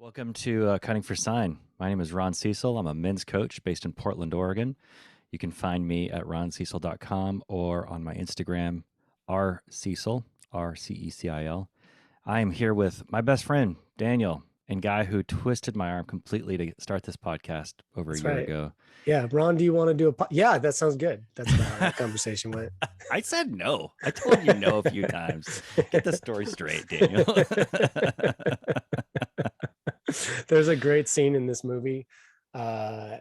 Welcome to Cutting for Sign. My name is Ron Cecil. I'm a men's coach based in Portland, Oregon. You can find me at roncecil.com or on my Instagram, rcecil, R-C-E-C-I-L. I am here with my best friend, Daniel, and guy who twisted my arm completely to start this podcast over a That's year right. ago. Yeah. Ron, do you want to do yeah, that sounds good. That's about how that conversation went. I said no. I told you no a few times. Get the story straight, Daniel. There's a great scene in this movie. Uh,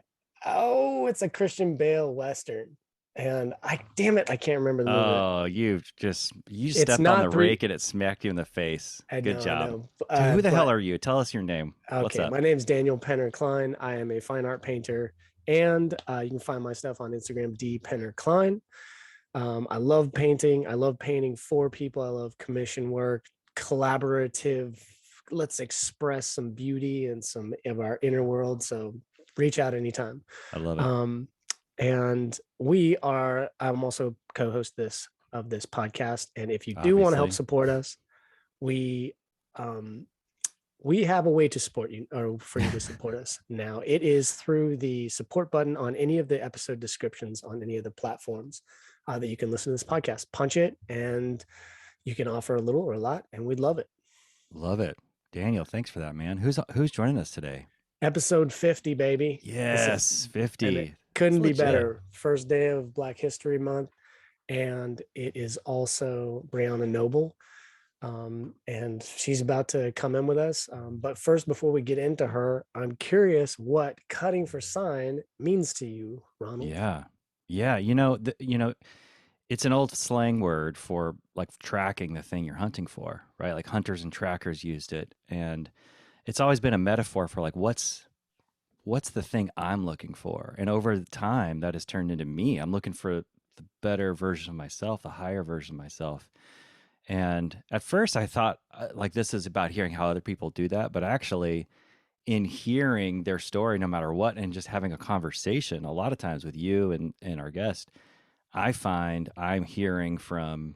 it's a Christian Bale Western. And damn it, I can't remember the movie. Oh, you It's stepped on not the three. rake and it smacked you in the face. I Good know, I job. know. So who the hell But are you? Tell us your name. What's okay, up? my name's Daniel Penner Cline. I am a fine art painter, and you can find my stuff on Instagram, D Penner Cline. I love painting. I love painting for people. I love commission work, collaborative. Let's express some beauty and some of our inner world. So reach out anytime. I love it. Um, and I'm also co-host of this podcast. And if you do want to help Obviously. support us, we um, we have a way to support you or for you to support us now. It is through the support button on any of the episode descriptions on any of the platforms that you can listen to this podcast. Punch it and you can offer a little or a lot, and we'd love it. Love it. Daniel, thanks for that, man. Who's joining us today? Episode 50, baby. Yes, And 50. it couldn't be Legit. better. First day of Black History Month. And it is also Briana Noble. And she's about to come in with us. But first, before we get into her, I'm curious what cutting for sign means to you, Ronald. Yeah. Yeah, it's an old slang word for like tracking the thing you're hunting for, right? Like hunters and trackers used it, and it's always been a metaphor for like what's the thing I'm looking for? And over time, that has turned into me. I'm looking for the better version of myself, the higher version of myself. And at first, I thought like this is about hearing how other people do that, but actually, in hearing their story, no matter what, and just having a conversation, a lot of times with you and our guest, I find I'm hearing from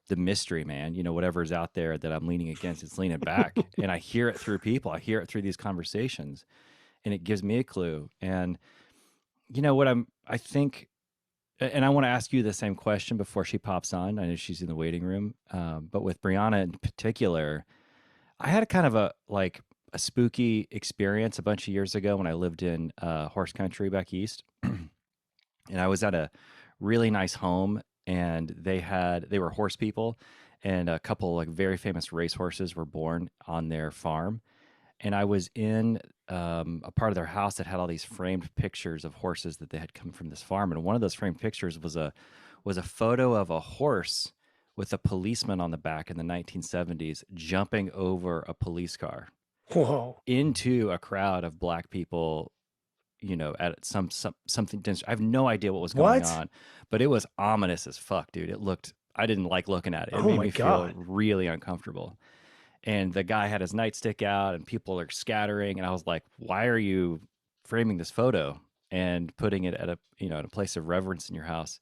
the mystery man, whatever's out there that I'm leaning against, it's leaning back. And I hear it through people. I hear it through these conversations, and it gives me a clue. And what I think, and I want to ask you the same question before she pops on. I know she's in the waiting room, but with Brianna in particular, I had a kind of a spooky experience a bunch of years ago when I lived in horse country back east, and I was at a really nice home, and they were horse people, and a couple like very famous race horses were born on their farm, and I was in a part of their house that had all these framed pictures of horses that they had come from this farm, and one of those framed pictures was a photo of a horse with a policeman on the back in the 1970s jumping over a police car Whoa. into a crowd of black people, at something. I have no idea what was going What? on, but it was ominous as fuck, dude. I didn't like looking at it. It Oh made my me feel God. really uncomfortable. And the guy had his nightstick out and people are scattering. And I was like, why are you framing this photo and putting it at at a place of reverence in your house?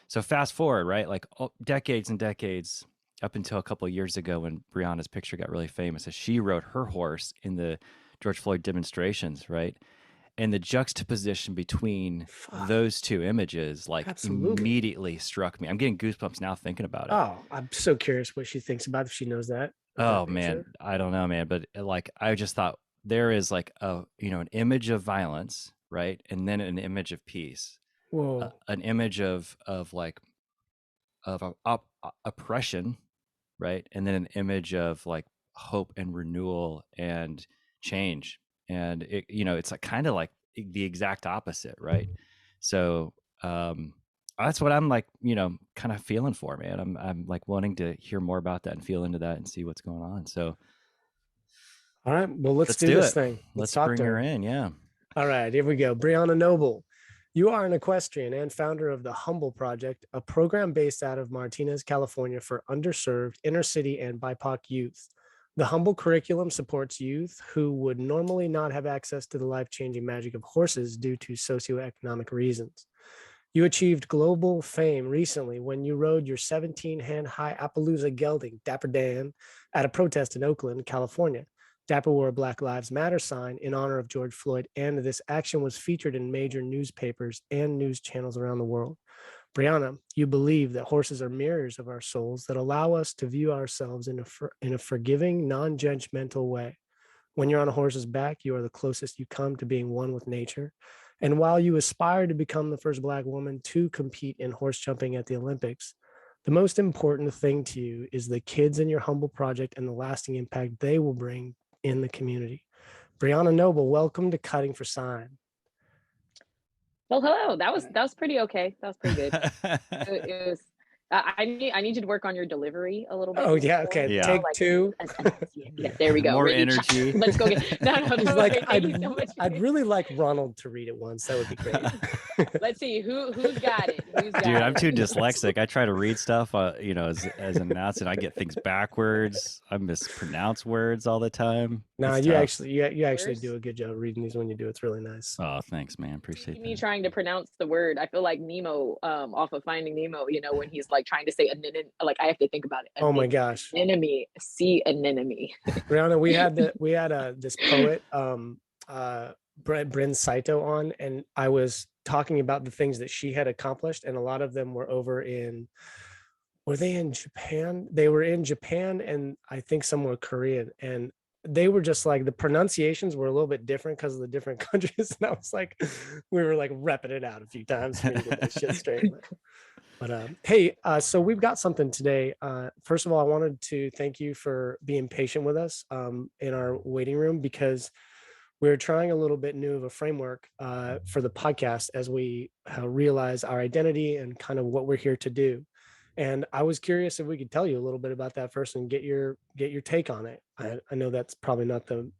So fast forward, right? Like decades and decades up until a couple of years ago when Brianna's picture got really famous as she rode her horse in the George Floyd demonstrations, right? And the juxtaposition between Fuck. those two images like Absolutely. immediately struck me. I'm getting goosebumps now thinking about it. Oh, I'm so curious what she thinks about if she knows that Oh man, picture. I don't know, man, but like I just thought there is like an image of violence, right? And then an image of peace. Whoa. An image of like oppression, right? And then an image of like hope and renewal and change. And it's like kind of like the exact opposite, right? So that's what I'm like, kind of feeling for, man. I'm like wanting to hear more about that and feel into that and see what's going on. So All right. Well, let's let's do do this it. thing. Let's Let's talk to bring her her. in. Yeah. All right, here we go. Brianna Noble, you are an equestrian and founder of the Humble Project, a program based out of Martinez, California for underserved inner city and BIPOC youth. The Humble curriculum supports youth who would normally not have access to the life-changing magic of horses due to socioeconomic reasons. You achieved global fame recently when you rode your 17-hand high Appaloosa gelding, Dapper Dan, at a protest in Oakland, California. Dapper wore a Black Lives Matter sign in honor of George Floyd, and this action was featured in major newspapers and news channels around the world. Brianna, you believe that horses are mirrors of our souls that allow us to view ourselves in a forgiving, non-judgmental way. When you're on a horse's back, you are the closest you come to being one with nature. And while you aspire to become the first Black woman to compete in horse jumping at the Olympics, the most important thing to you is the kids in your humble project and the lasting impact they will bring in the community. Brianna Noble, welcome to Cutting for Sign. Well, hello. That was pretty okay. That was pretty good. It was. I need you to work on your delivery a little bit. Oh yeah, okay. Yeah. Take two. Yeah, there we go. More Ready? energy. Let's go get. No, He's no. like, Thank you so much. I'd really like Ronald to read it once. That would be great. Let's see who's got it. Who's got Dude, it? I'm too dyslexic. I try to read stuff, as an announcer, and I get things backwards. I mispronounce words all the time. No, It's you tough. actually do a good job reading these when you do. It's really nice. Oh, thanks, man. Appreciate Me that. trying to pronounce the word. I feel like Nemo, off of Finding Nemo. When he's like trying to say anemone, like I have to think about it. Oh my gosh, Anemone, sea anemone. Brianna, we had this poet, Bryn Saito on, and I was talking about the things that she had accomplished, and a lot of them were over in. Were they in Japan? They were in Japan, and I think some were Korean, and they were just like the pronunciations were a little bit different because of the different countries. And I was like, we were like repping it out a few times for me to get that shit straight. But hey, so we've got something today. First of all, I wanted to thank you for being patient with us in our waiting room, because we're trying a little bit new of a framework for the podcast as we realize our identity and kind of what we're here to do. And I was curious if we could tell you a little bit about that first and get your take on it. I know that's probably not the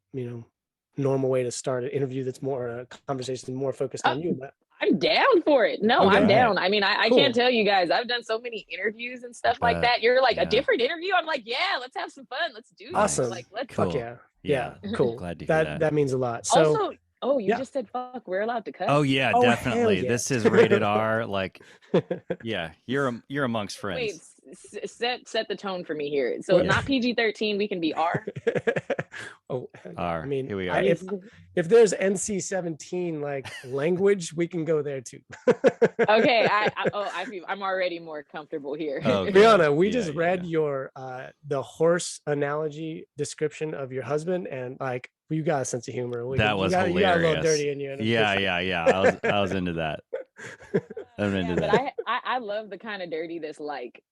normal way to start an interview. That's more a conversation more focused on you. But I'm down for it. No, Okay. I'm down. I mean, I Cool. can't tell you guys. I've done so many interviews and stuff like that. You're like yeah. a different interview. I'm like, yeah, let's have some fun. Let's do this. Awesome. Like, let's. Cool. Fuck yeah. Cool. Glad to hear that. That means a lot. So Also, oh, you yeah. just said fuck. We're allowed to cut. Oh yeah, Oh, hell definitely. yeah. This is rated R. Like, yeah, you're amongst friends. Wait, set the tone for me here. So not PG-13. We can be R. Oh, R. I mean, Here we are. If there's NC-17 like language, we can go there too. Okay, I'm already more comfortable here. Oh, good. Brianna, we Yeah, just read yeah. your the horse analogy description of your husband, and like you got a sense of humor. That was you got a little hilarious. dirty in you. and Yeah. I was into that. I'm into but that. I love the kind of dirty that's like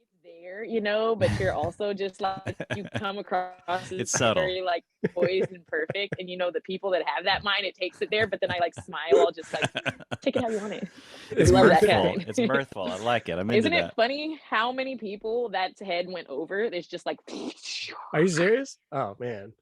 it's there, but you're also just like you come across as It's subtle. very like poised and perfect, and the people that have that mind, it takes it there. But then I like smile, I'll just like take it how you want it. It's love that mirthful. kind of thing. It's mirthful. I like it. I'm into Isn't it that. funny how many people that head went over? It's just like Are you serious? Oh man,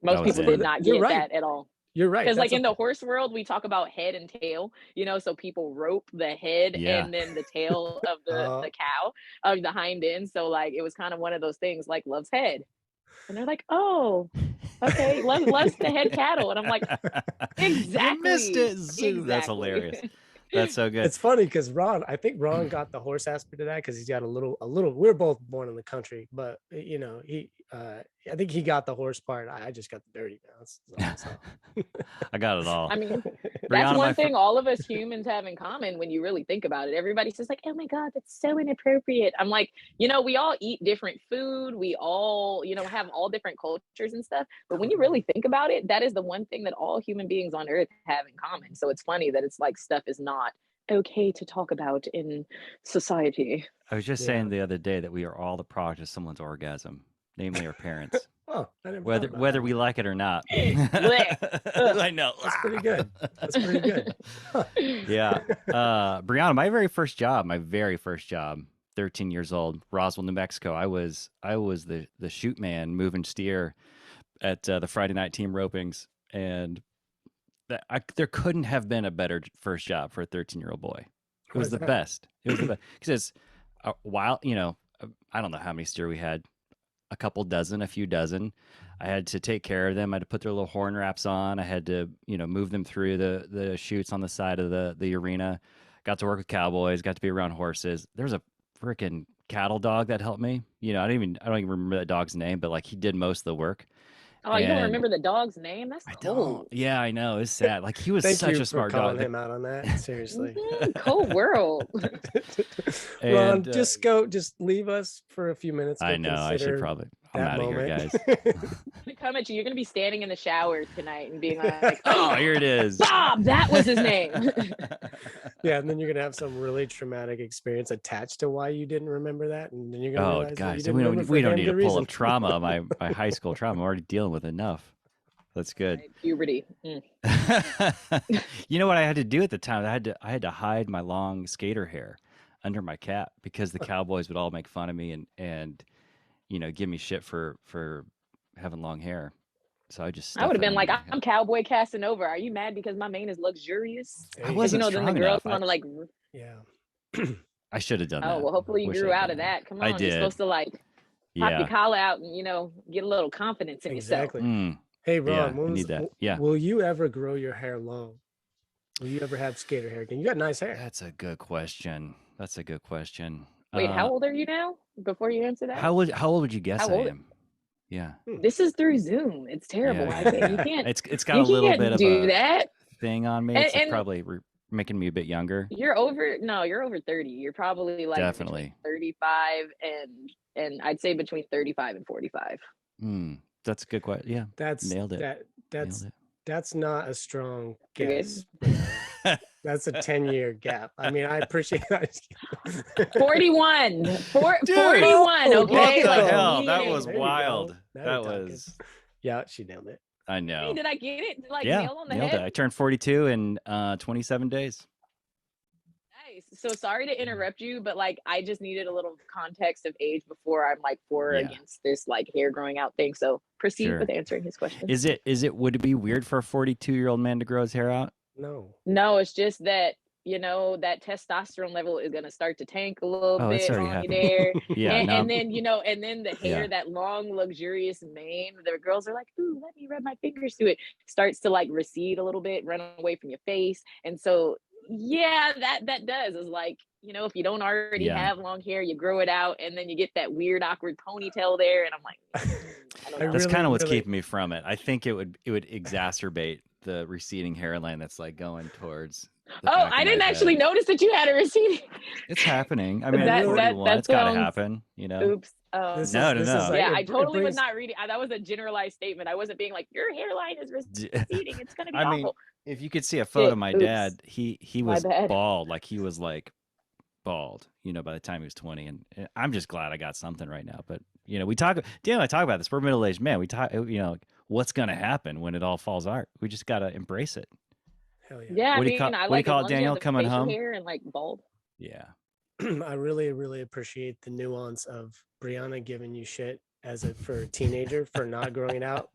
most That was people it. did not You're get right. that at all. you're right. Because like That's in the horse world, we talk about head and tail, so people rope the head Yeah. and then the tail of the cow of the hind end. So like it was kind of one of those things like loves head. And they're like, oh, okay, loves the head cattle. And I'm like, exactly. You missed it. Zoo. That's Exactly. hilarious. That's so good. It's funny because I think Ron got the horse aspect of that because he's got a little. We're both born in the country, but I think he got the horse part. I just got the dirty now. I got it all. I mean, Brianna, that's my one thing all of us humans have in common when you really think about it. Everybody says like, oh my God, that's so inappropriate. I'm like, we all eat different food. We all, have all different cultures and stuff. But when you really think about it, that is the one thing that all human beings on earth have in common. So it's funny that it's like stuff is not okay to talk about in society. I was just saying the other day that we are all the product of someone's orgasm, namely our parents. Oh, I never whether thought about whether that. we like it or not. Blech. I know. That's pretty good. That's pretty good. Huh. Yeah. Brianna, my very first job, 13 years old, Roswell, New Mexico. I was the shoot man moving steer at the Friday night team ropings, and there couldn't have been a better first job for a 13-year-old boy. It was the best. It was the best because while I don't know how many steer we had, a few dozen. I had to take care of them. I had to put their little horn wraps on. I had to move them through the chutes on the side of the arena. Got to work with cowboys. Got to be around horses. There was a freaking cattle dog that helped me. I don't even remember that dog's name, but like he did most of the work. Oh, you don't And remember the dog's name? That's I don't. cold. Yeah, I know. It's sad. Like he was Thank such you a for smart calling dog. him out on that. Seriously. Cold world. Ron, And just leave us for a few minutes. I Go know. I should consider probably. I'm that out of here, moment. guys. To come at you, you're gonna be standing in the shower tonight and being like, Oh, here it is. Bob, that was his name. Yeah, and then you're gonna have some really traumatic experience attached to why you didn't remember that, and then you're gonna Oh, realize that you guys, didn't we remember don't for we a don't damn need good to pull reason. up trauma. My high school trauma. I'm already dealing with enough. That's good. Right, puberty. You know what I had to do at the time? I had to hide my long skater hair under my cap because the cowboys would all make fun of me and give me shit for having long hair. So I just I would stuff have it been under like, my I'm cap. cowboy Casanova. Are you mad because my mane is luxurious? I Hey, Because wasn't then the strong girls enough. want to like, yeah. I should have done oh, that. well, hopefully you Wish grew I'd out done of that. Come I on, you're did. supposed to like pop your Yeah. collar out and get a little confidence in yourself. Exactly. Mm, Hey, yeah. Ron, I need that. Yeah. will you ever grow your hair long? Will you ever have skater hair again? You got nice hair. That's a good question. That's a good question. Wait, how old are you now? Before you answer that, How old would you guess how I old? am? Yeah. This is through Zoom. It's terrible. Yeah. I can't. You Yeah. can't. It's got a You little bit can't of do a that. thing on me. It's And probably making me a bit younger. you're over. No, you're over 30. You're probably like Definitely. between 35 and I'd say between 35 and 45. That's a good question. Yeah. That's Nailed it. that's not a strong Okay. guess. That's a 10-year gap. I mean, I appreciate that. 41. Dude, 41. Okay. what the Like, hell? That meaning. was There you go. wild. Now That we're talking. was. Yeah, she nailed it. I Hey, know. did I get it? Like Yeah, nail on the nailed head? it. I turned 42 in 27 days. Nice. So sorry to interrupt you, but like I just needed a little context of age before I'm like for or Yeah. against this like hair growing out thing. So proceed Sure. with answering his question. Would it be weird for a 42-year-old man to grow his hair out? No. No, it's just that that testosterone level is gonna start to tank a little Oh, it's bit already on you happening. there. Yeah. and, No, and then and then the hair, Yeah. that long luxurious mane, the girls are like, ooh, let me rub my fingers through it, starts to like recede a little bit, run away from your face. And so yeah, that does is like, if you don't already Yeah. have long hair, you grow it out and then you get that weird awkward ponytail there, and I'm like, I don't know. That's kind of what's really- keeping me from it. I think it would exacerbate the receding hairline that's like going towards. The Oh, back of I my didn't actually head. notice that you had a receding. It's happening. I mean, That- I'm that- 41. that It's got to sounds- happen. Oops. This No, is- no, this no. is like- Yeah, it- I it totally was brings- not reading. That was a generalized statement. I wasn't being like, your hairline is receding. It's gonna be I awful. mean, if you could see a photo of my Oops. dad, he My was bad. bald. Like he was like bald, by the time he was 20. And I'm just glad I got something right now. But Dan and I talk about this. We're middle-aged men. We talk, like, what's gonna happen when it all falls apart? We just gotta embrace it. Hell yeah. Yeah, What do I you call- mean, I what do you like call as it, long as you Daniel, have the coming facial home? hair and like bald. Yeah. I really, really appreciate the nuance of Brianna giving you shit for a teenager for not growing it out.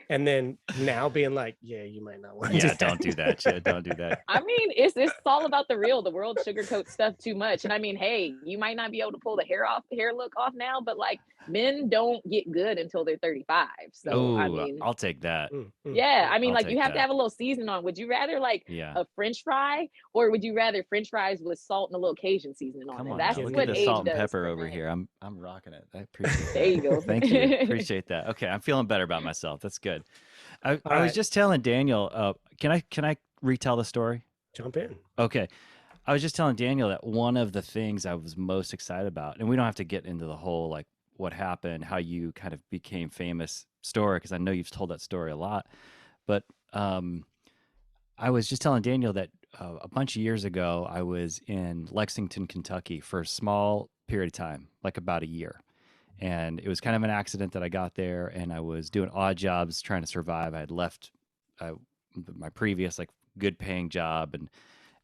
And then now being like, yeah, you might not want to do that. Don't do that shit. Don't do that. I mean, it's all about the real. The world sugarcoats stuff too much. And I mean, hey, you might not be able to pull the hair look off now, but like men don't get good until they're 35. So Oh, I mean, I'll take that. yeah, I mean, I'll like you take have to that. have a little season on. Would you rather like Yeah. a French fry, or would you rather French fries with salt and a little Cajun seasoning on Come it? on, That's now. Look what at the age salt and does pepper for over men. here. I'm rocking it. I appreciate that. There you go. Thank you. Appreciate that. Okay, I'm feeling better about myself. That's good. I was right. just telling Daniel. Can I retell the story? Jump in. Okay. I was just telling Daniel that one of the things I was most excited about, and we don't have to get into the whole like what happened, how you kind of became famous story, because I know you've told that story a lot. But I was just telling Daniel that a bunch of years ago, I was in Lexington, Kentucky for a small period of time, like about a year. And it was kind of an accident that I got there, and I was doing odd jobs trying to survive. I had left my previous like good paying job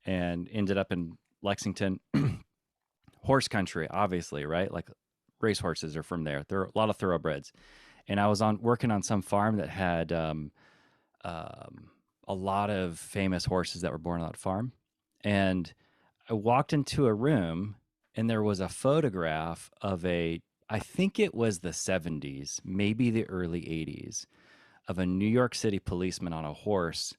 and ended up in Lexington, horse country, obviously, right? Like race horses are from there. There are a lot of thoroughbreds. And I was working on some farm that had a lot of famous horses that were born on that farm. And I walked into a room, and there was a photograph of I think it was the 70s, maybe the early 80s, of a New York City policeman on a horse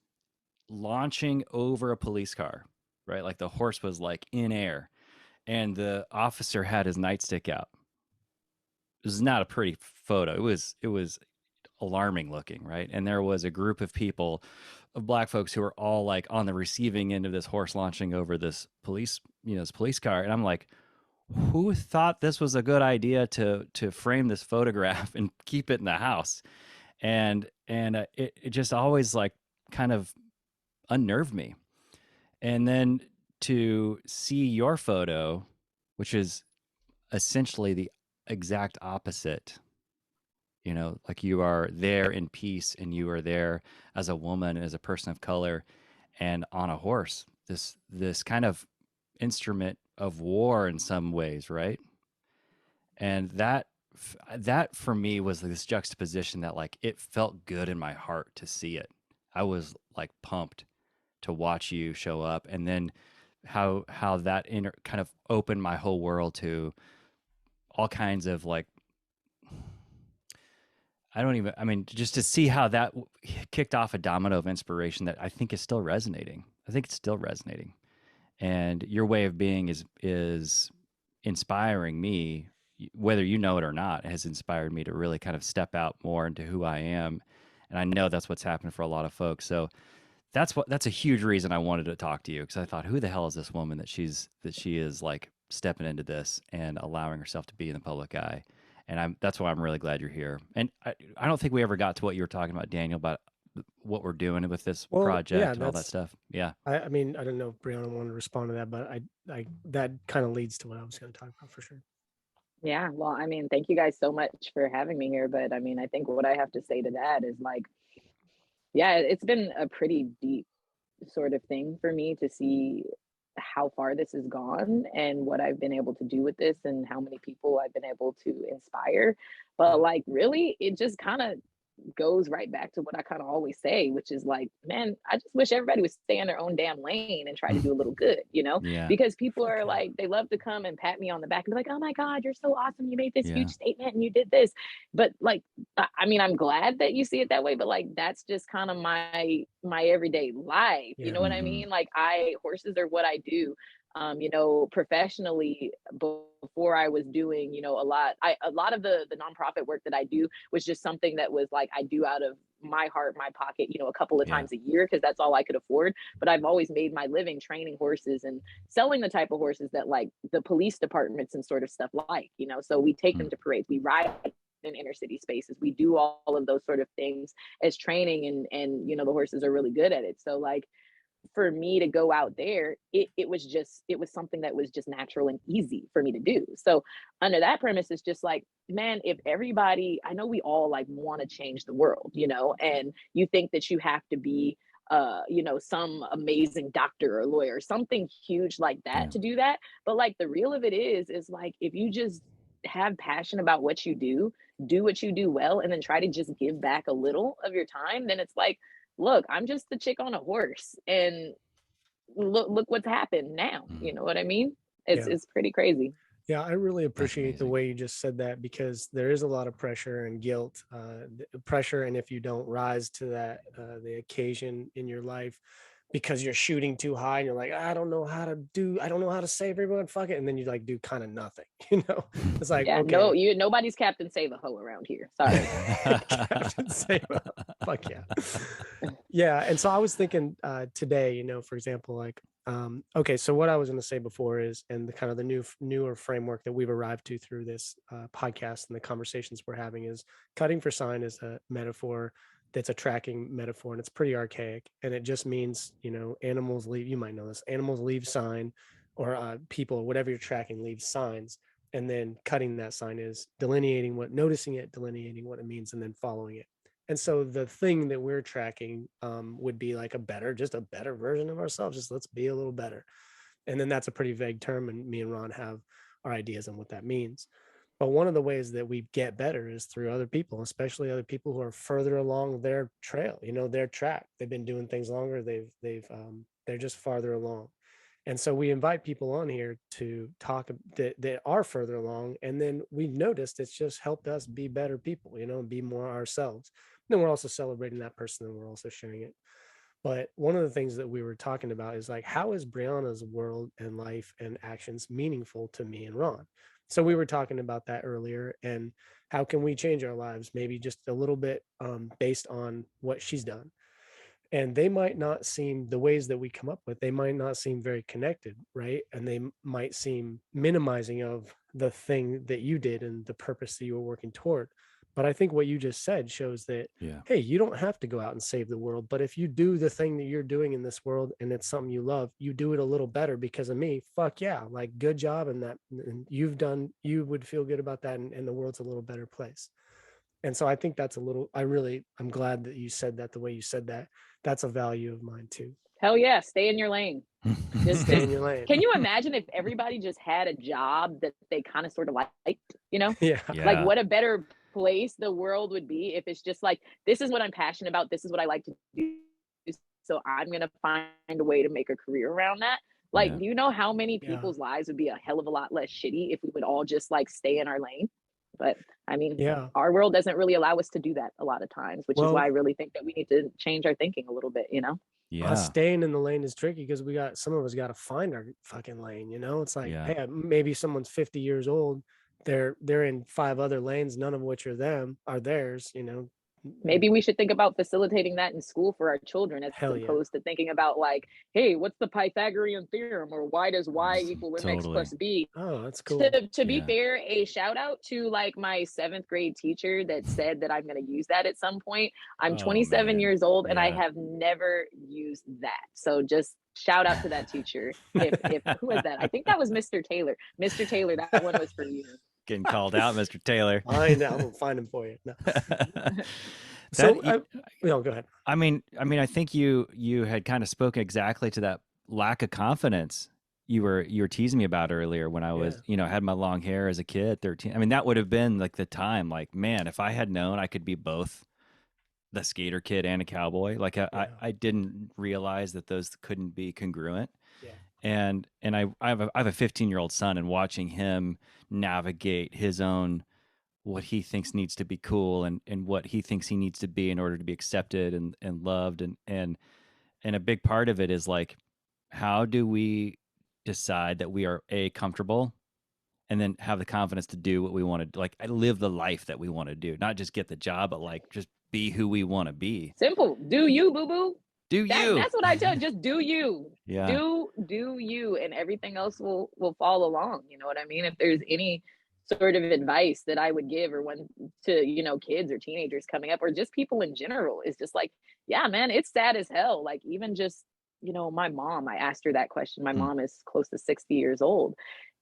launching over a police car, right? Like the horse was like in air, and the officer had his nightstick out. It was not a pretty photo. It was alarming looking, right? And there was a group of people, of black folks, who were all like on the receiving end of this horse launching over this police, this police car. And I'm like, who thought this was a good idea to frame this photograph and keep it in the house? And it just always like kind of unnerved me. And then to see your photo, which is essentially the exact opposite, like you are there in peace, and you are there as a woman, as a person of color, and on a horse, this kind of instrument of war in some ways, right? And that for me was this juxtaposition that, like, it felt good in my heart to see it. I was like pumped to watch you show up, and then how that kind of opened my whole world to all kinds of like, I mean, just to see how that kicked off a domino of inspiration that I think is still resonating. I think it's still resonating. And your way of being is inspiring me, whether you know it or not. It has inspired me to really kind of step out more into who I am. And I know that's what's happened for a lot of folks. So that's a huge reason I wanted to talk to you, because I thought, who the hell is this woman that she is like stepping into this and allowing herself to be in the public eye? And that's why I'm really glad you're here. And I don't think we ever got to what you were talking about, Daniel, about what we're doing with this Well, yeah, project and all that stuff. Yeah. I mean, I don't know if Brianna wanted to respond to that, but I that kind of leads to what I was going to talk about for sure. Yeah, well, I mean, thank you guys so much for having me here. But I mean, I think what I have to say to that is like, yeah, it's been a pretty deep sort of thing for me to see how far this has gone and what I've been able to do with this and how many people I've been able to inspire. But like, really, it just kind of goes right back to what I kind of always say, which is like, man, I just wish everybody would stay in their own damn lane and try to do a little good, Yeah. because people are Okay. like, they love to come and pat me on the back and be like, oh my God, you're so awesome. You made this Yeah. huge statement and you did this. But like, I mean, I'm glad that you see it that way, but like, that's just kind of my everyday life. You Yeah. know what I mean? Like, horses are what I do. Professionally, before I was doing, a lot of the nonprofit work that I do was just something that was like, I do out of my heart, my pocket, a couple of Yeah. times a year, because that's all I could afford. But I've always made my living training horses and selling the type of horses that like the police departments and sort of stuff so we take them to parades, we ride in inner city spaces, we do all of those sort of things as training, and the horses are really good at it. So like, for me to go out there, it was something that was just natural and easy for me to do. So under that premise, it's just like, man, if everybody, I know we all like want to change the world, and you think that you have to be some amazing doctor or lawyer, something huge like that Yeah. to do that. But like, the real of it is like, if you just have passion about what you do what you do well, and then try to just give back a little of your time, then it's like, look, I'm just the chick on a horse, and look what's happened now. You know what I mean? It's Yeah. it's pretty crazy. Yeah, I really That's appreciate the amazing. way you just said that, because there is a lot of pressure and guilt, pressure, and if you don't rise to that the occasion in your life because you're shooting too high and you're like, I don't know how to save everyone, fuck it, and then you like do kind of nothing, It's like, Yeah, no, okay, nobody's Captain Save a Hoe around here. Sorry. Captain Save, fuck yeah. Yeah, and so I was thinking today, for example, like, okay, so what I was going to say before is, and the kind of the newer framework that we've arrived to through this podcast and the conversations we're having, is cutting for sign is a metaphor that's a tracking metaphor, and it's pretty archaic, and it just means, animals leave, you might know this, animals leave sign, or people, whatever you're tracking, leave signs, and then cutting that sign is noticing it, delineating what it means, and then following it. And so the thing that we're tracking would be like just a better version of ourselves. Just let's be a little better. And then that's a pretty vague term. And me and Ron have our ideas on what that means. But one of the ways that we get better is through other people, especially other people who are further along their trail, their track. They've been doing things longer. They're just farther along. And so we invite people on here to talk that are further along. And then we've noticed it's just helped us be better people, be more ourselves. And then we're also celebrating that person, and we're also sharing it. But one of the things that we were talking about is like, how is Brianna's world and life and actions meaningful to me and Ron? So we were talking about that earlier, and how can we change our lives, maybe just a little bit, based on what she's done. And they might not seem, the ways that we come up with, they might not seem very connected, right? And they might seem minimizing of the thing that you did and the purpose that you were working toward. But I think what you just said shows that, Yeah. hey, you don't have to go out and save the world, but if you do the thing that you're doing in this world and it's something you love, you do it a little better because of me. Fuck yeah, like, good job. And that, and you would feel good about that, and the world's a little better place. And so I think that's a little, I'm glad that you said that the way you said that. That's a value of mine too. Hell yeah, stay in your lane. Stay in your lane. Can you imagine if everybody just had a job that they kind of sort of liked, you know? Yeah. Like, what a better place the world would be if it's just like, this is what I'm passionate about, this is what I like to do, so I'm gonna find a way to make a career around that. Like, do you know how many people's lives would be a hell of a lot less shitty if we would all just like stay in our lane? But I mean, our world doesn't really allow us to do that a lot of times, which is why I really think that we need to change our thinking a little bit, you know? Staying in the lane is tricky because some of us got to find our fucking lane, you know? It's like, hey, maybe someone's 50 years old, they're in 5 other lanes, none of which are theirs, you know? Maybe we should think about facilitating that in school for our children, as opposed to thinking about like, hey, what's the Pythagorean theorem, or why does y equal mx plus b? Oh, that's cool. To be fair, a shout out to like my 7th grade teacher that said that I'm going to use that at some point. I'm 27 years old and I have never used that. So just shout out to that teacher. If who was that? I think that was Mr. Taylor. Mr. Taylor, that one was for you. Getting called out, Mr. Taylor. I know. We'll find him for you. No. So, go ahead. I mean, I think you had kind of spoken exactly to that lack of confidence you were teasing me about earlier when I was, had my long hair as a kid, 13. I mean, that would have been like the time, like, man, if I had known I could be both the skater kid and a cowboy, like I didn't realize that those couldn't be congruent. Yeah. And I have a 15-year-old son, and watching him navigate his own, what he thinks needs to be cool and what he thinks he needs to be in order to be accepted and loved. And a big part of it is like, how do we decide that we are comfortable, and then have the confidence to do what we want to do, like live the life that we want to do, not just get the job, but like just be who we want to be. Simple. Do you, boo-boo. You. That's what I tell. Just do you. Yeah. Do you, and everything else will follow along. You know what I mean? If there's any sort of advice that I would give, or one to, kids or teenagers coming up, or just people in general, is just like, yeah, man, it's sad as hell. Like, even just, my mom, I asked her that question. My mom is close to 60 years old.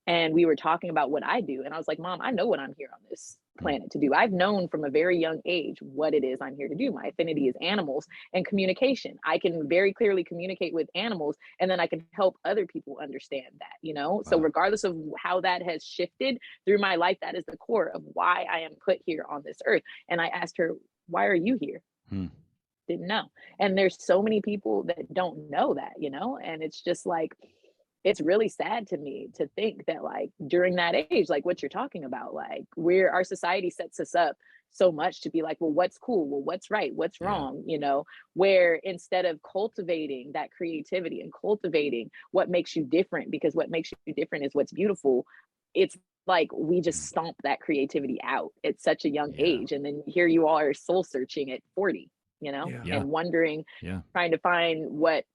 And we were talking about what I do. And I was like, Mom, I know what I'm here on this planet to do. I've known from a very young age what it is I'm here to do. My affinity is animals and communication. I can very clearly communicate with animals, and then I can help other people understand that, Wow. So regardless of how that has shifted through my life, that is the core of why I am put here on this earth. And I asked her, why are you here? Didn't know. And there's so many people that don't know that, and it's just like, it's really sad to me to think that, like, during that age, like what you're talking about, like, our society sets us up so much to be like, well, what's cool? Well, what's right? What's wrong? Where instead of cultivating that creativity and cultivating what makes you different, because what makes you different is what's beautiful, it's like we just stomp that creativity out at such a young age. And then here you are soul searching at 40, and wondering, trying to find what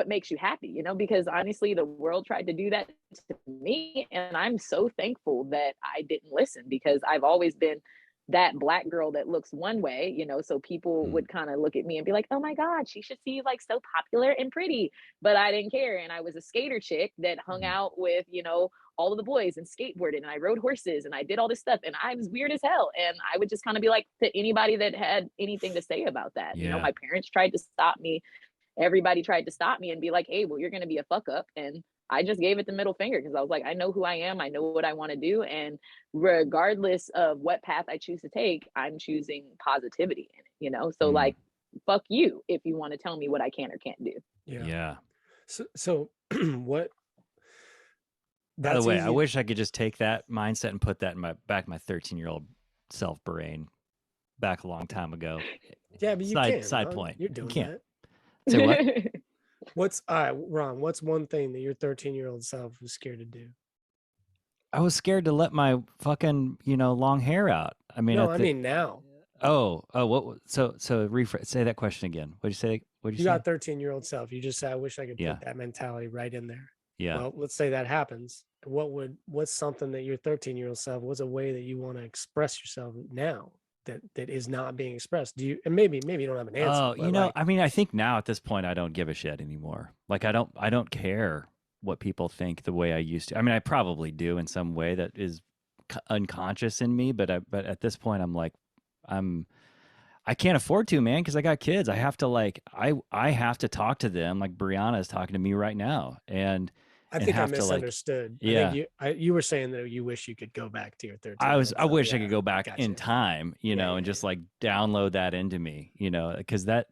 makes you happy, because honestly, the world tried to do that to me. And I'm so thankful that I didn't listen, because I've always been that Black girl that looks one way, so people would kind of look at me and be like, oh my God, she should see like so popular and pretty, but I didn't care. And I was a skater chick that hung out with, all of the boys, and skateboarded, and I rode horses, and I did all this stuff, and I was weird as hell. And I would just kind of be like, to anybody that had anything to say about that, my parents tried to stop me. Everybody tried to stop me and be like, hey, well, you're going to be a fuck up. And I just gave it the middle finger, because I was like, I know who I am. I know what I want to do. And regardless of what path I choose to take, I'm choosing positivity in it, So like, fuck you if you want to tell me what I can or can't do. Yeah. So what? By the way, I wish I could just take that mindset and put that in my 13-year-old self brain back a long time ago. Yeah, but you can't. Side point. You're doing that. Say what? Ron, what's one thing that your 13-year-old self was scared to do? I was scared to let my fucking, long hair out. I mean, No, at I the mean now. so rephrase, say that question again. What'd you say? What'd you You say? got 13-year-old self. You just say, I wish I could Yeah. put that mentality right in there. Yeah. Well, let's say that happens. What's something that your 13-year-old self, what's a way that you want to express yourself now that is not being expressed? Do you, and maybe you don't have an answer, Oh, but like, I mean, I think now at this point I don't give a shit anymore. Like I don't care what people think the way I used to. I mean, I probably do in some way that is unconscious in me, but at this point I'm like I'm I can't afford to, man, because I got kids. I have to I have to talk to them like Brianna is talking to me right now, I and think I have to like, misunderstood. I think yeah. you were saying that you wish you could go back to your I 13-year-old self. wish I Yeah, could go back in gotcha. time, Yeah, and yeah, just yeah. like download that into me, because that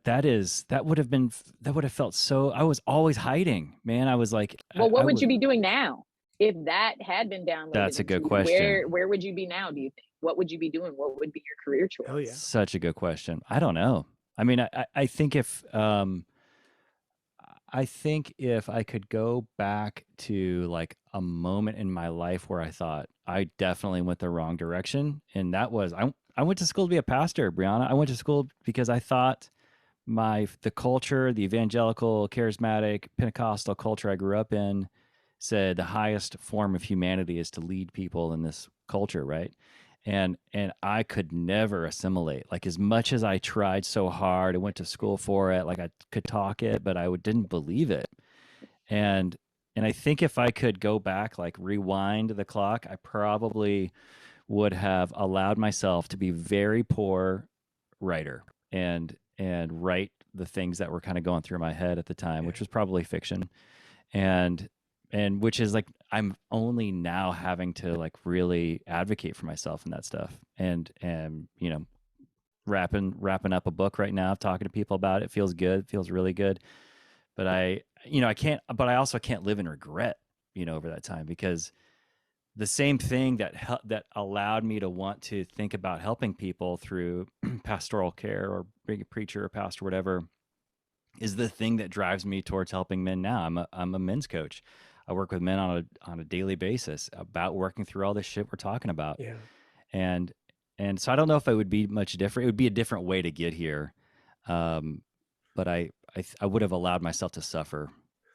would have been that would have felt so. I was always hiding, man. I was like, Well, I what would would. you be doing now if that had been downloaded That's a into good you? question. Where would you be now, do you think? What would you be doing? What would be your career Oh yeah. choice? Such a good question. I don't know. I mean, I think if I think if I could go back to like a moment in my life where I thought I definitely went the wrong direction, and that was I went to school to be a pastor, Brianna. I went to school because I thought the culture, the evangelical, charismatic, Pentecostal culture I grew up in said the highest form of humanity is to lead people in this culture, right? And I could never assimilate. Like as much as I tried so hard, I went to school for it, like I could talk it, but didn't believe it. And and I think if I could go back, like rewind the clock, I probably would have allowed myself to be very poor writer and write the things that were kind of going through my head at the time, Yeah. which was probably fiction, and which is like I'm only now having to like really advocate for myself in that stuff, and wrapping up a book right now, talking to people about it. Feels good, feels really good. But I can't, but I also can't live in regret, over that time, because the same thing that allowed me to want to think about helping people through pastoral care or being a preacher or pastor, whatever, is the thing that drives me towards helping men now. I'm a men's coach. I work with men on a daily basis about working through all this shit we're talking about. Yeah. And so I don't know if it would be much different. It would be a different way to get here. Um, but I would have allowed myself to suffer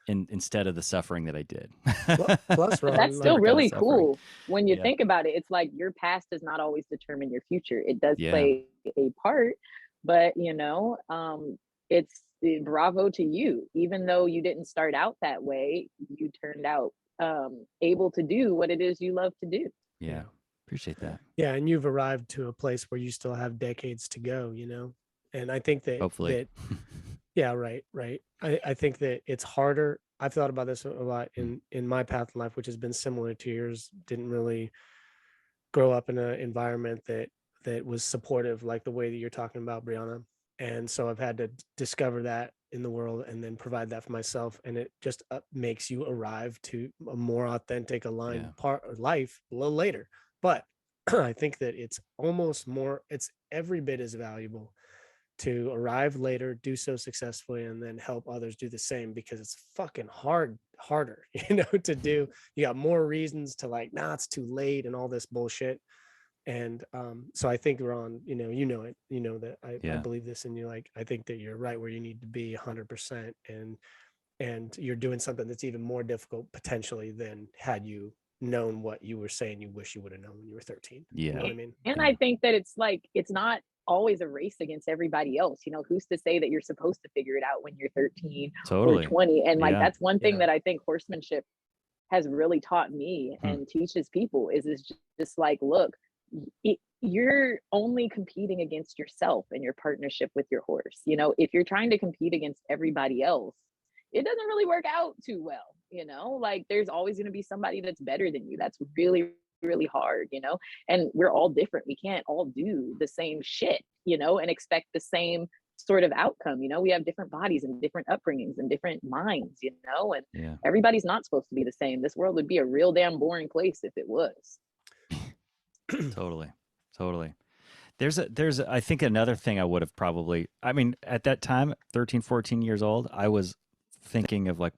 instead of the suffering that I did. Plus, But that's Ron, still Different like, kind of really suffering. cool when you Yeah. think about it. It's like your past does not always determine your future. It does Yeah. play a part, but it's bravo to you. Even though you didn't start out that way, you turned out able to do what it is you love to do. Yeah. yeah. Appreciate that. Yeah, and you've arrived to a place where you still have decades to go, And I think Hopefully. yeah, right. I think that it's harder. I've thought about this a lot in my path in life, which has been similar to yours. Didn't really grow up in an environment that was supportive, like the way that you're talking about, Brianna. And so I've had to discover that in the world and then provide that for myself. And it just makes you arrive to a more authentic, aligned Yeah. part of life a little later. But I think that it's every bit as valuable to arrive later, do so successfully, and then help others do the same, because it's fucking harder, to do. You got more reasons to like, nah, it's too late and all this bullshit. And so I think, Ron, it, that I Yeah. believe this, and you're like, I think that you're right where you need to be 100%. And you're doing something that's even more difficult potentially than had you known what you were saying you wish you would have known when you were 13. You know Yeah. what I mean? And Yeah. I think that it's like it's not always a race against everybody else. Who's to say that you're supposed to figure it out when you're 13 or Totally. 20? And like Yeah. that's one thing Yeah. that I think horsemanship has really taught me Hmm. and teaches people is just like, look, you're only competing against yourself and your partnership with your horse. If you're trying to compete against everybody else, it doesn't really work out too well. Like there's always going to be somebody that's better than you. That's really, really hard, and we're all different. We can't all do the same shit, and expect the same sort of outcome. We have different bodies and different upbringings and different minds, and Yeah. everybody's not supposed to be the same. This world would be a real damn boring place if it was. Totally. Totally. I think another thing I would have probably, I mean, at that time, 13, 14 years old, I was thinking of like,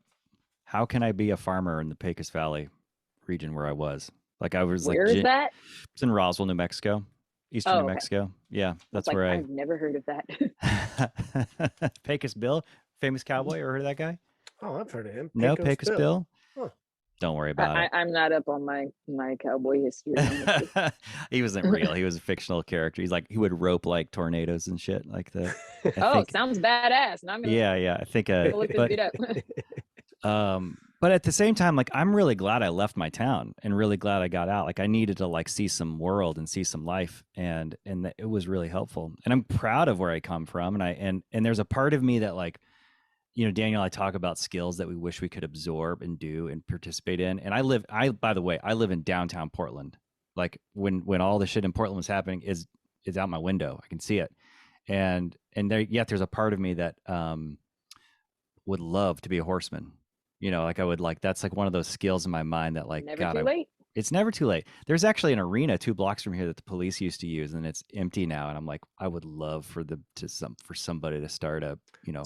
how can I be a farmer in the Pecos Valley region where I was? Like I was like, Where is that? it's in Roswell, New Mexico, eastern New Oh, okay. Mexico. Yeah, I was that's like, where I. I've never heard of that. Pecos Bill, famous cowboy. Ever heard of that guy? Oh, I've heard of him. No, Pecos Pecos Bill. Bill. Huh. Don't worry about it. I'm not up on my cowboy history, honestly. He wasn't real. He was a fictional character. He's like he would rope like tornadoes and shit like that. I Oh, think. sounds badass. Now I'm gonna Yeah. I think. look this dude up. But at the same time, like I'm really glad I left my town and really glad I got out. Like I needed to like see some world and see some life, and it was really helpful. And I'm proud of where I come from. And there's a part of me that like, you know, Daniel, I talk about skills that we wish we could absorb and do and participate in. And by the way, I live in downtown Portland. Like when all the shit in Portland was happening is out my window. I can see it. And yet there's a part of me that would love to be a horseman. You know, like I would like that's like one of those skills in my mind that like Never God, too late. it's never too late. There's actually an arena 2 blocks from here that the police used to use, and it's empty now. And I'm like, I would love for somebody to start a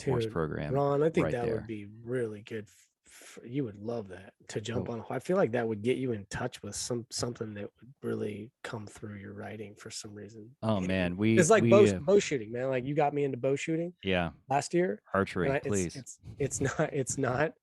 horse Dude, program Ron, I think right that there. would be really good. You would love that to jump on. I feel like that would get you in touch with something that would really come through your writing for some reason. Oh man, It's like bow shooting, man. Like you got me into bow shooting. Yeah, last year. archery, please. It's not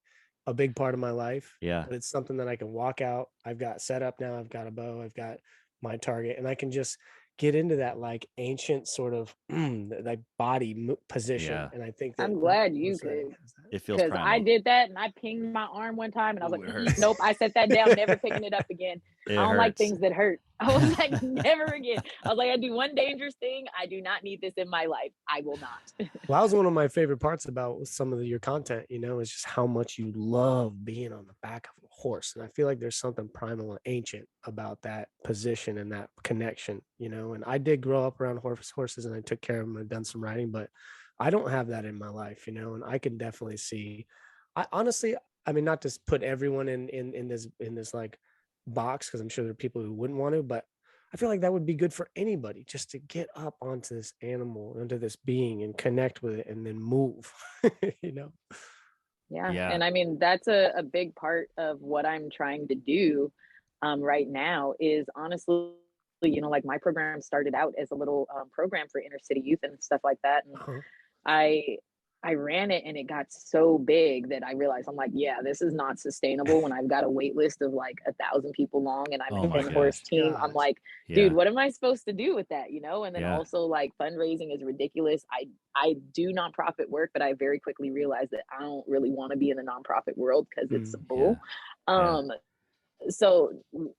a big part of my life. Yeah, but it's something that I can walk out. I've got set up now. I've got a bow. I've got my target, and I can just get into that like ancient sort of like body position. Yeah. And I think that I'm glad you could. It feels Because primal. I did that and I pinged my arm one time and I was Ooh, like, nope, I set that down, never picking it up again. I don't like things that hurt. I was like, never again. I was like, I do one dangerous thing. I do not need this in my life. I will not. Well, that was one of my favorite parts about some of your content, you know, is just how much you love being on the back of a horse. And I feel like there's something primal and ancient about that position and that connection, you know. And I did grow up around horses and I took care of them and done some riding, but I don't have that in my life, you know. And I can definitely see, I honestly, I mean, not to put everyone in this like box, because I'm sure there are people who wouldn't want to, but I feel like that would be good for anybody, just to get up onto this animal, onto this being and connect with it and then move, you know? Yeah. And I mean, that's a big part of what I'm trying to do right now is honestly, you know, like my program started out as a little program for inner city youth and stuff like that. And I ran it and it got so big that I realized I'm like, yeah, this is not sustainable when I've got a wait list of like 1,000 people long and I'm an 10-horse team. I'm like, dude, what am I supposed to do with that? You know? And then also like fundraising is ridiculous. I do nonprofit work, but I very quickly realized that I don't really want to be in the nonprofit world because it's bull. So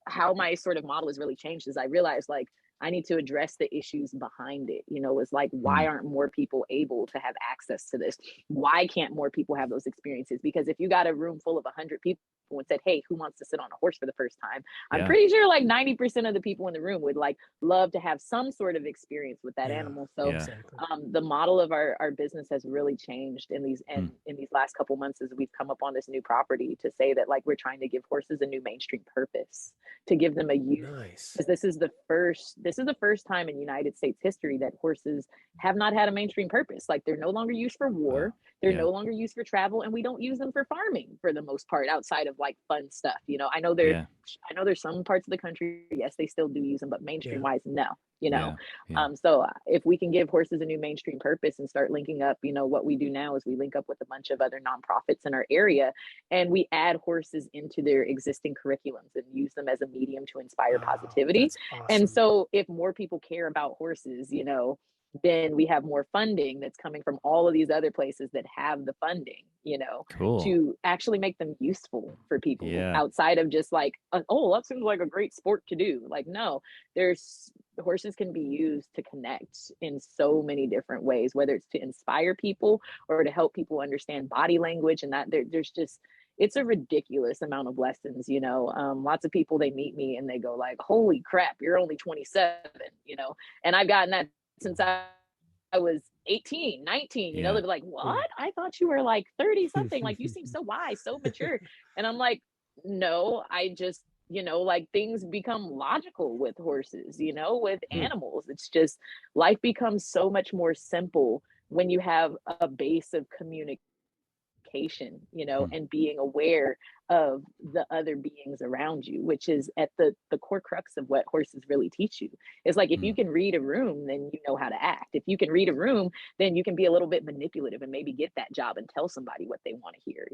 how my sort of model has really changed is I realized like I need to address the issues behind it. You know, it's like, why aren't more people able to have access to this? Why can't more people have those experiences? Because if you got a room full of 100 people and said, hey, who wants to sit on a horse for the first time? I'm pretty sure like 90% of the people in the room would like love to have some sort of experience with that animal. So the model of our business has really changed in these last couple months as we've come up on this new property to say that like we're trying to give horses a new mainstream purpose, to give them a use. Because this is the first time in United States history that horses have not had a mainstream purpose. Like they're no longer used for war, they're no longer used for travel, and we don't use them for farming for the most part outside of like fun stuff. You know, I know there's some parts of the country, yes, they still do use them, but mainstream wise, no, you know. So if we can give horses a new mainstream purpose and start linking up, you know, what we do now is we link up with a bunch of other nonprofits in our area and we add horses into their existing curriculums and use them as a medium to inspire positivity. Awesome. And so if more people care about horses, you know, then we have more funding that's coming from all of these other places that have the funding, you know, to actually make them useful for people outside of just like, oh, that seems like a great sport to do. Like, no, horses can be used to connect in so many different ways, whether it's to inspire people or to help people understand body language. And that there's just, it's a ridiculous amount of lessons, you know. Lots of people, they meet me and they go like, holy crap, you're only 27, you know, and I've gotten that since I was 18, 19, you know. They'd be like, what? I thought you were like 30 something. Like, you seem so wise, so mature. And I'm like, no, I just, you know, like things become logical with horses, you know, with animals. It's just life becomes so much more simple when you have a base of communication communication, and being aware of the other beings around you, which is at the core crux of what horses really teach you. It's like, if you can read a room, then you know how to act. If you can read a room, then you can be a little bit manipulative and maybe get that job and tell somebody what they want to hear.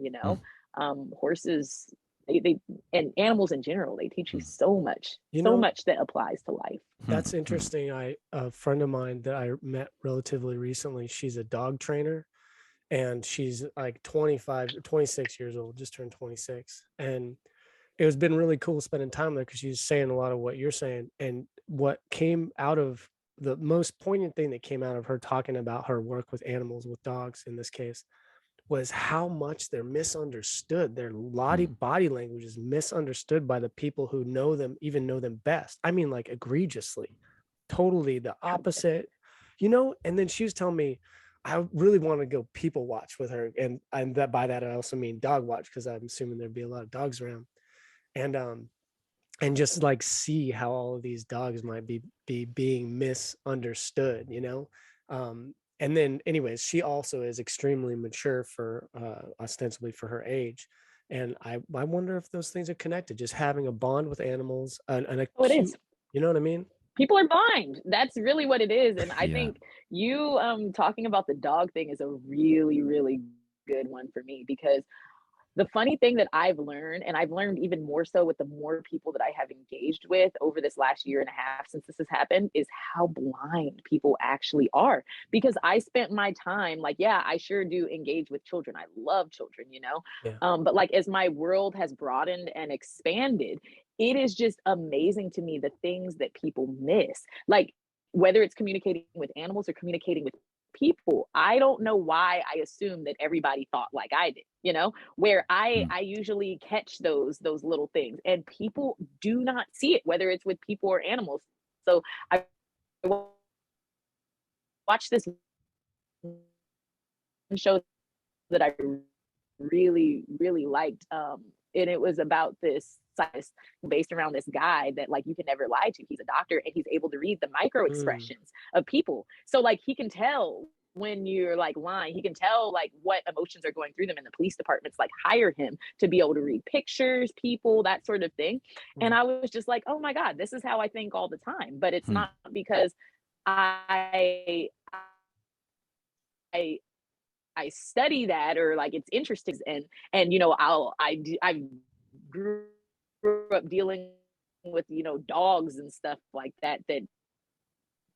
Horses, they and animals in general, they teach you so much, much that applies to life. That's interesting. A friend of mine that I met relatively recently, she's a dog trainer, and she's like 25, 26 years old, just turned 26. And it has been really cool spending time there, because she's saying a lot of what you're saying. And what came out of the most poignant thing that came out of her talking about her work with animals, with dogs in this case, was how much they're misunderstood. Their body language is misunderstood by the people who know them, even know them best. I mean, like, egregiously, totally the opposite, And then she was telling me, I really want to go people watch with her. And that, by that, I also mean dog watch, because I'm assuming there'd be a lot of dogs around. And just like see how all of these dogs might be being misunderstood, and then anyways, she also is extremely mature for ostensibly for her age. And I wonder if those things are connected, just having a bond with animals, and a it is. You know what I mean? People are blind. That's really what it is. And I think you talking about the dog thing is a really, really good one for me, because the funny thing that I've learned, and I've learned even more so with the more people that I have engaged with over this last year and a half since this has happened, is how blind people actually are. Because I spent my time, like, yeah, I sure do engage with children. I love children, but like, as my world has broadened and expanded, it is just amazing to me the things that people miss. Like, whether it's communicating with animals or communicating with people, I don't know why I assumed that everybody thought like I did, where I usually catch those little things, and people do not see it, whether it's with people or animals. So I watched this show that I really, really liked. And it was about this scientist based around this guy that, like, you can never lie to. He's a doctor, and he's able to read the micro expressions of people. So, like, he can tell when you're like lying. He can tell like what emotions are going through them, and the police departments like hire him to be able to read pictures, people, that sort of thing. And I was just like, oh my God, this is how I think all the time. But it's not because I study that, or like it's interesting. And I grew up dealing with dogs and stuff like that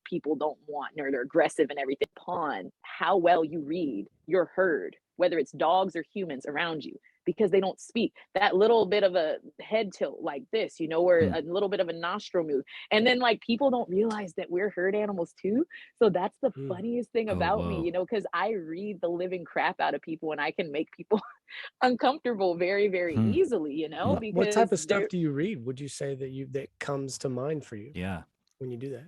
people don't want, or they're aggressive and everything. Upon how well you read, you're heard, whether it's dogs or humans around you, because they don't speak. That little bit of a head tilt like this, or a little bit of a nostril move. And then like people don't realize that we're herd animals too. So that's the funniest thing about me, because I read the living crap out of people, and I can make people uncomfortable very, very easily, because what type of stuff do you read? Would you say that comes to mind for you? Yeah. When you do that?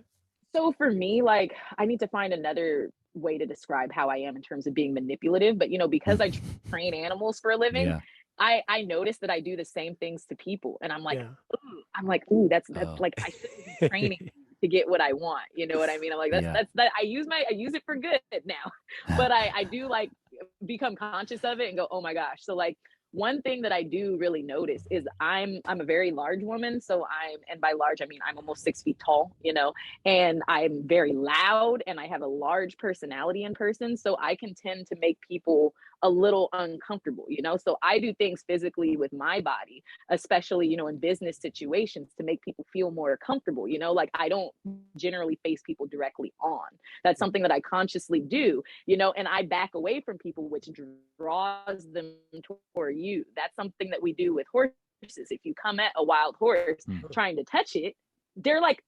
So for me, like, I need to find another way to describe how I am in terms of being manipulative. But, because I train animals for a living, I notice that I do the same things to people. And I'm like, ooh, that's like, I shouldn't be training to get what I want. You know what I mean? I'm like, that's I use it for good now. But I do like become conscious of it and go, oh my gosh. So like, one thing that I do really notice is I'm a very large woman. So and by large, I mean, I'm almost 6 feet tall, and I'm very loud, and I have a large personality in person. So I can tend to make people a little uncomfortable, so I do things physically with my body, especially, in business situations, to make people feel more comfortable, like I don't generally face people directly on. That's something that I consciously do, and I back away from people, which draws them toward you. That's something that we do with horses. If you come at a wild horse trying to touch it, they're like,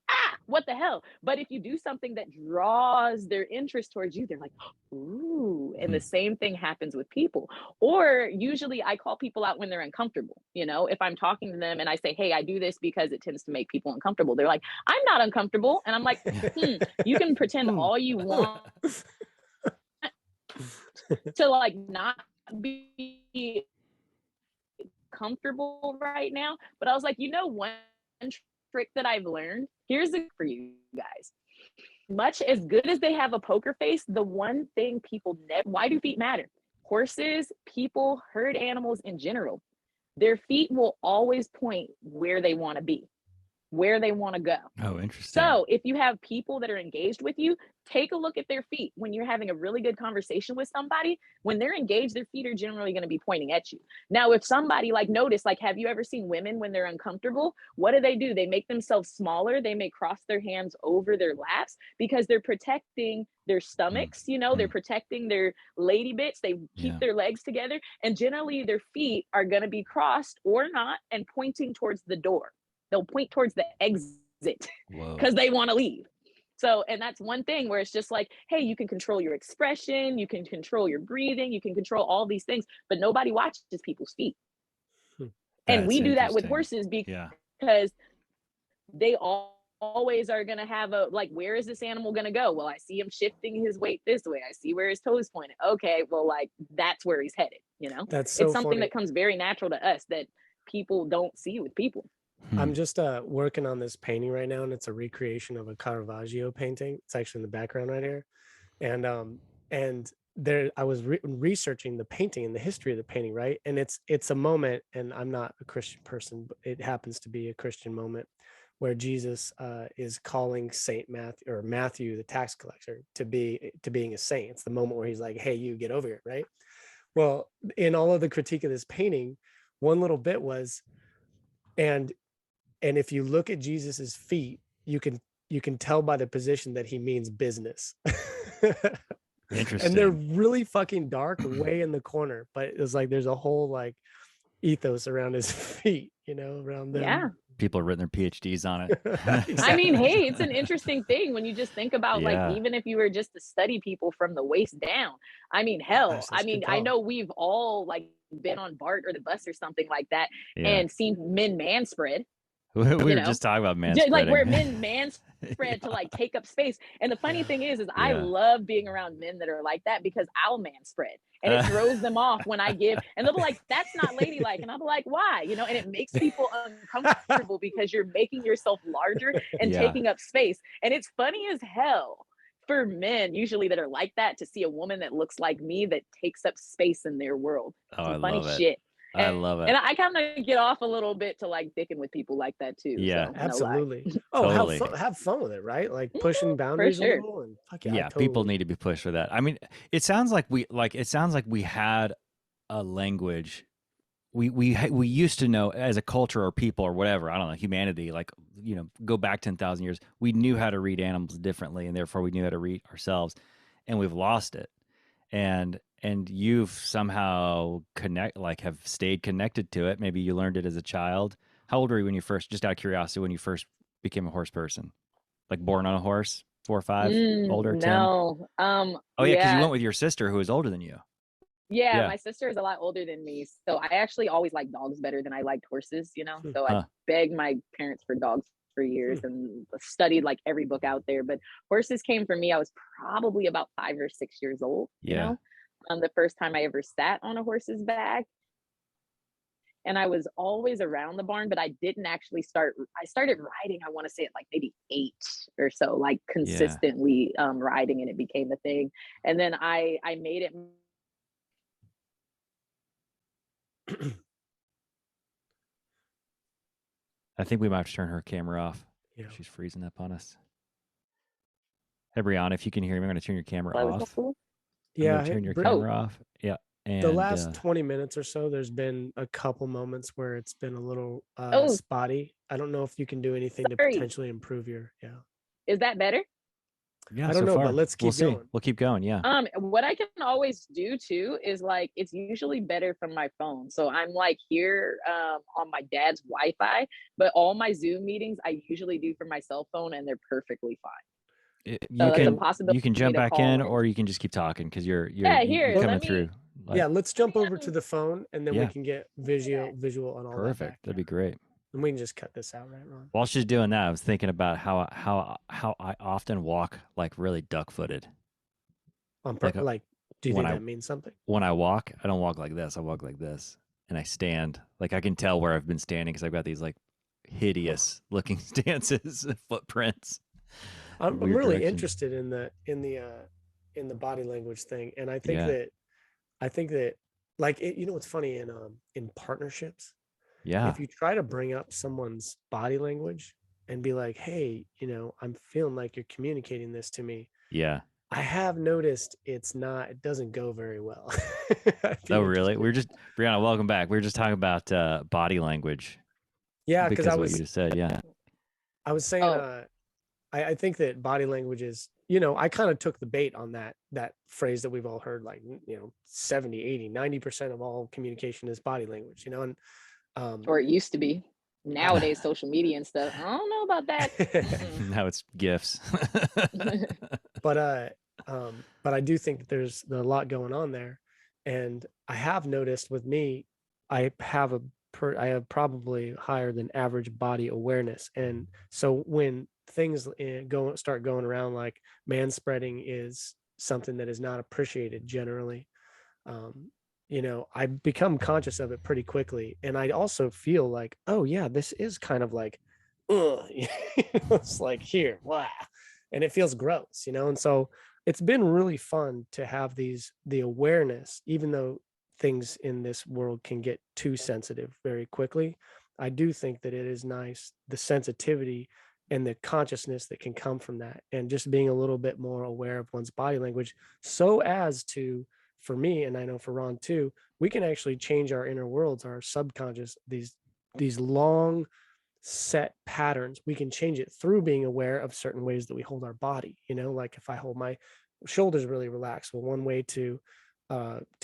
what the hell? But if you do something that draws their interest towards you, they're like, ooh. And the same thing happens with people. Or usually I call people out when they're uncomfortable. If I'm talking to them and I say, hey, I do this because it tends to make people uncomfortable. They're like, I'm not uncomfortable. And I'm like, you can pretend all you want to like not be comfortable right now. But I was like, one trick that I've learned, here's it for you guys. Much as good as they have a poker face, the one thing people never, why do feet matter? horses, people, herd animals in general, their feet will always point where they want to be, where they want to go. Oh, interesting. So if you have people that are engaged with you, take a look at their feet. When you're having a really good conversation with somebody, when they're engaged, their feet are generally going to be pointing at you. Now, if somebody notice, have you ever seen women when they're uncomfortable? What do? They make themselves smaller. They may cross their hands over their laps because they're protecting their stomachs. They're protecting their lady bits. They keep their legs together, and generally their feet are going to be crossed or not and pointing towards the door. They'll point towards the exit because they want to leave. So, and that's one thing where it's just hey, you can control your expression, you can control your breathing, you can control all these things, but nobody watches people's feet. And we do that with horses because they always are going to have where is this animal going to go? Well, I see him shifting his weight this way. I see where his toes pointed. Okay, well, that's where he's headed. That's so it's something funny. that comes very natural to us that people don't see with people. I'm just working on this painting right now, and it's a recreation of a Caravaggio painting. It's actually in the background right here, and there I was researching the painting and the history of the painting, right? And it's a moment, and I'm not a Christian person, but it happens to be a Christian moment where Jesus is calling Saint Matthew, or Matthew the tax collector, to being a saint. It's the moment where he's like, "Hey, you get over here," right? Well, in all of the critique of this painting, one little bit was, and if you look at Jesus's feet, you can tell by the position that he means business. Interesting. And they're really fucking dark, way in the corner, but it's there's a whole ethos around his feet, around them. Yeah. People have written their PhDs on it. Exactly. I mean, hey, it's an interesting thing when you just think about even if you were just to study people from the waist down. I mean, hell, Gosh, I know we've all been on BART or the bus or something like that and seen men man spread. We were just talking about man spreading. Where men man spread to take up space. And the funny thing is I love being around men that are like that because I'll man spread. And it throws them off when I give, and they'll be like, "That's not ladylike." And I'll be like, "Why?" And it makes people uncomfortable because you're making yourself larger and taking up space. And it's funny as hell for men usually that are like that to see a woman that looks like me that takes up space in their world. Some funny love it. shit. I love it. And I kind of get off a little bit to dicking with people like that too. Yeah, so, absolutely. Totally. Have fun with it, right? Pushing boundaries a little, and totally. People need to be pushed for that. I mean, it sounds like we had a language. We used to know as a culture or people or whatever, I don't know, humanity, go back 10,000 years, we knew how to read animals differently, and therefore we knew how to read ourselves, and we've lost it. And you've somehow have stayed connected to it. Maybe you learned it as a child. How old were you when you first, just out of curiosity, when you first became a horse person? Born on a horse, 4 or 5, older, 10? No. Oh yeah, because you went with your sister who was older than you. Yeah, my sister is a lot older than me. So I actually always liked dogs better than I liked horses, So I begged my parents for dogs for years and studied every book out there. But horses came for me. I was probably about 5 or 6 years old, you know? The first time I ever sat on a horse's back. And I was always around the barn, but I didn't actually I started riding, I want to say at maybe 8 or so, consistently riding, and it became a thing. And then I made it. I think we might have to turn her camera off. Yeah. She's freezing up on us. Hey, Brianna, if you can hear me, I'm going to turn your camera off. Yeah, turn your camera off. Yeah. And the last 20 minutes or so, there's been a couple moments where it's been a little spotty. I don't know if you can do anything to potentially improve your. Is that better? Yeah, I don't know, far. but let's keep going. We'll keep going. Yeah. What I can always do too is it's usually better from my phone. So I'm here on my dad's Wi-Fi, but all my Zoom meetings I usually do from my cell phone, and they're perfectly fine. You can jump back in, or you can just keep talking because you're coming through. Let's jump over to the phone, and then we can get visual on all that. Perfect. That'd be great. And we can just cut this out, right, Ron? While she's doing that, I was thinking about how I often walk really duck-footed. Do you think that means something? When I walk, I don't walk like this. I walk like this, and I stand. I can tell where I've been standing because I've got these hideous-looking stances, footprints. I'm really interested in the body language thing, and I think that I think that, like, you know, what's funny in partnerships, Yeah. if you try to bring up someone's body language and be like, hey, you know, I'm feeling like you're communicating this to me. Yeah. I have noticed it doesn't go very well. I'd be Oh, really? interested. Brianna, welcome back. We were just talking about body language Yeah, because because of what you just said. Yeah. I was saying, Oh, I think that body language is, you know, I kind of took the bait on that phrase that we've all heard, like, you know, 70, 80, 90% of all communication is body language, you know, and or it used to be. I, Nowadays, social media and stuff. I don't know about that. Now it's gifts. but I do think that there's a lot going on there. And I have noticed with me, I have I have probably higher than average body awareness. And so when things start going around, like man spreading is something that is not appreciated generally, um, you know, I become conscious of it pretty quickly. And I also feel like, oh yeah, this is kind of like, it's like here, wow. And it feels gross, you know? And so it's been really fun to have the awareness, even though things in this world can get too sensitive very quickly. I do think that it is nice, the sensitivity and the consciousness that can come from that, and just being a little bit more aware of one's body language, so as to, for me, and I know for Ron too, we can actually change our inner worlds, our subconscious, these long set patterns. We can change it through being aware of certain ways that we hold our body. You know, like if I hold my shoulders really relaxed, well, one way to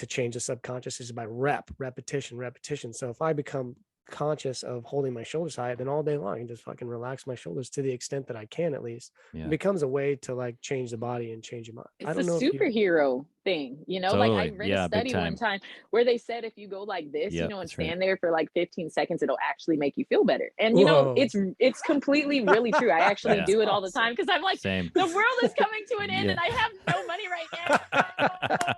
change the subconscious is by repetition. So if I become conscious of holding my shoulders high, then all day long I can just fucking relax my shoulders to the extent that I can, at least. It Yeah. becomes a way to like change the body and change your mind. I It's a don't know if you. superhero thing, you know, like I Totally. read a Yeah. Big study one time. time where they said if you go like this, you Yep. know, and That's right. stand there for like 15 seconds, it'll actually make you feel better. And you know, Whoa. it's completely really true. I actually Yeah. do it all the Awesome. time because I'm like, Same. the world is coming to an end Yeah. and I have no money right now.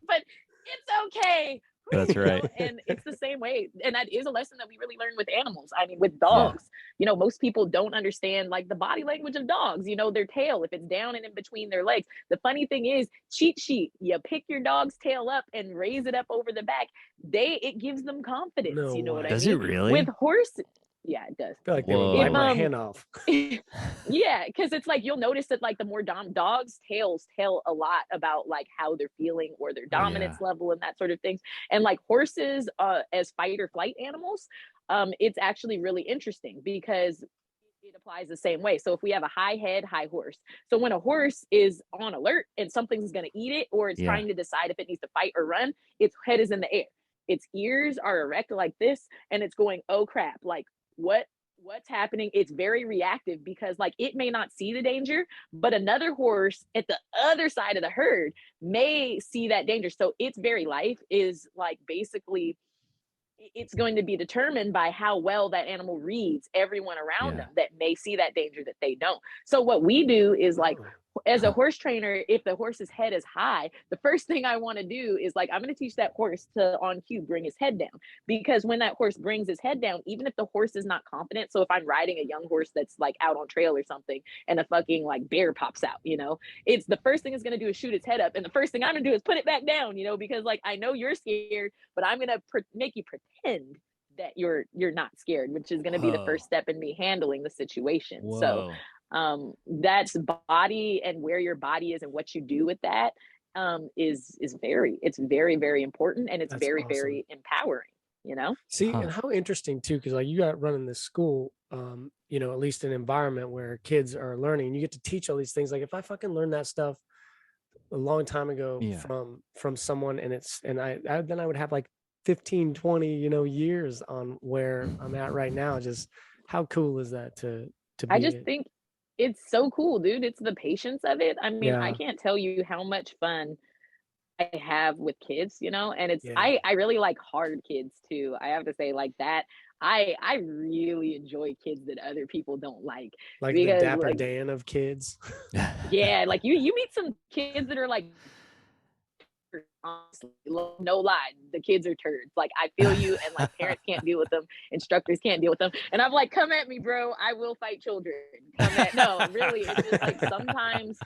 But it's okay. That's You know, right. and it's the same way, and that is a lesson that we really learn with animals. I mean, with Yeah. dogs, you know, most people don't understand like the body language of dogs, you know, their tail, if it's down and in between their legs. The funny thing is, cheat sheet, you pick your dog's tail up and raise it up over the back, it gives them confidence, No you know what I way. Does it mean? With really? horse, yeah, it does. I feel like they would If bite my Whoa. hand off. yeah, because it's like you'll notice that like the more dogs tails tell a lot about like how they're feeling or their Oh, yeah. dominance level and that sort of things. And like horses, as fight or flight animals, it's actually really interesting because it applies the same way. So if we have a high head, high horse, so when a horse is on alert and something's going to eat it or it's Yeah. trying to decide if it needs to fight or run, its head is in the air, its ears are erect like this, and it's going, oh crap, like what's happening. It's very reactive because like it may not see the danger, but another horse at the other side of the herd may see that danger. So its very life is like basically it's going to be determined by how well that animal reads everyone around Yeah. them that may see that danger that they don't. So what we do is like, Oh. as a horse trainer, if the horse's head is high, the first thing I want to do is like, I'm going to teach that horse to on cue bring his head down, because when that horse brings his head down, even if the horse is not confident, so if I'm riding a young horse that's like out on trail or something and a fucking like bear pops out, you know, it's the first thing it's going to do is shoot its head up, and the first thing I'm going to do is put it back down, you know, because like I know you're scared, but I'm going to make you pretend that you're not scared, which is going to be the first step in me handling the situation. Whoa. So that's body, and where your body is and what you do with that is very very important, and it's That's very awesome. very empowering, you know. See, and how interesting too, because like you got running this school, you know, at least an environment where kids are learning, and you get to teach all these things. Like if I fucking learned that stuff a long time ago Yeah. from someone, and then I would have like 15, 20, you know, years on where I'm at right now. Just how cool is that to I be just it? think it's so cool, dude. It's the patience of it. I mean, I Yeah, can't tell you how much fun I have with kids, you know, and it's yeah. I really like hard kids too. I have to say like that. I really enjoy kids that other people don't like, Like the because Dapper like Dan of kids. yeah, like you meet some kids that are like, honestly, no lie, the kids are turds. Like I feel you, and like parents can't deal with them, instructors can't deal with them, and I'm like, come at me, bro. I will fight children. Come at no, really. It's just like sometimes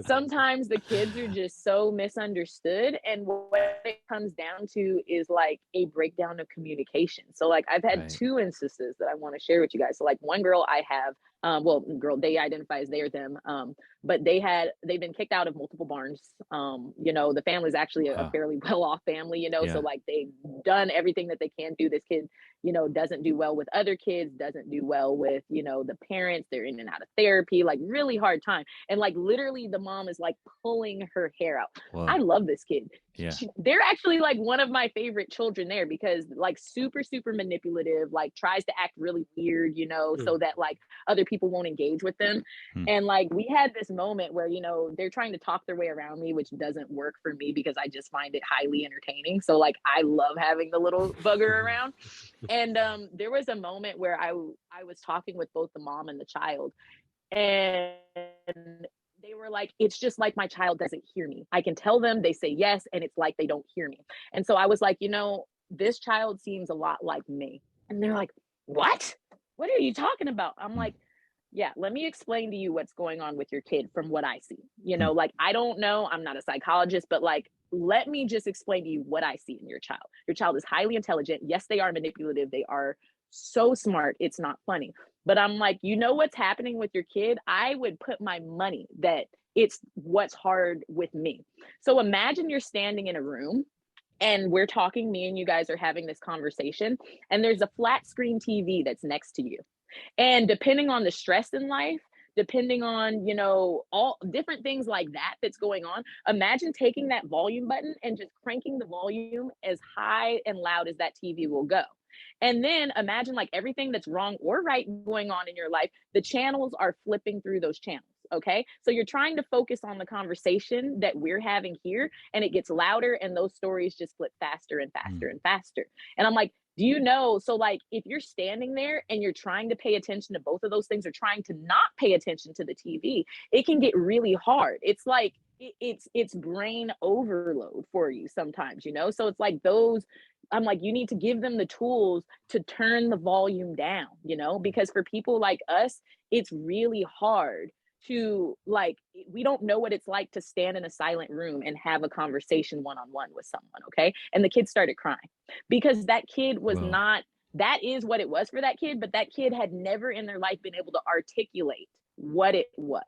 sometimes the kids are just so misunderstood, and what it comes down to is like a breakdown of communication. So like I've had Right. two instances that I want to share with you guys. So like one girl I have, well, girl, they identify as they or them, but they've been kicked out of multiple barns. You know, the family's actually a Wow. fairly well-off family, you know, Yeah. so like they've done everything that they can do. This kid, you know, doesn't do well with other kids, doesn't do well with, you know, the parents. They're in and out of therapy, like really hard time. And like literally the mom is like pulling her hair out. Whoa. I love this kid. Yeah. They're actually like one of my favorite children there, because like super, super manipulative, like tries to act really weird, you know, so that like other people won't engage with them. And like we had this moment where, you know, they're trying to talk their way around me, which doesn't work for me because I just find it highly entertaining. So like I love having the little bugger around. And there was a moment where I was talking with both the mom and the child, and they were like, it's just like my child doesn't hear me. I can tell them, they say yes, and it's like they don't hear me. And so I was like, you know, this child seems a lot like me. And they're like, what are you talking about? I'm like, yeah, let me explain to you what's going on with your kid from what I see. You know, like I don't know, I'm not a psychologist, but like let me just explain to you what I see in your child. Your child is highly intelligent. Yes, they are manipulative. They are so smart. It's not funny. But I'm like, you know what's happening with your kid? I would put my money that it's what's hard with me. So imagine you're standing in a room and we're talking, me and you guys are having this conversation, and there's a flat screen TV that's next to you. And depending on the stress in life, depending on, you know, all different things like that that's going on, imagine taking that volume button and just cranking the volume as high and loud as that TV will go. And then imagine like everything that's wrong or right going on in your life, the channels are flipping through those channels. Okay. So you're trying to focus on the conversation that we're having here, and it gets louder, and those stories just flip faster and faster and faster. And I'm like, do you know? So like if you're standing there and you're trying to pay attention to both of those things, or trying to not pay attention to the TV, it can get really hard. It's like it's brain overload for you sometimes, you know? So it's like those, I'm like, you need to give them the tools to turn the volume down, you know, because for people like us, it's really hard to like, we don't know what it's like to stand in a silent room and have a conversation one-on-one with someone. Okay. And the kid started crying because that kid was not, that is what it was for that kid, but that kid had never in their life been able to articulate what it was,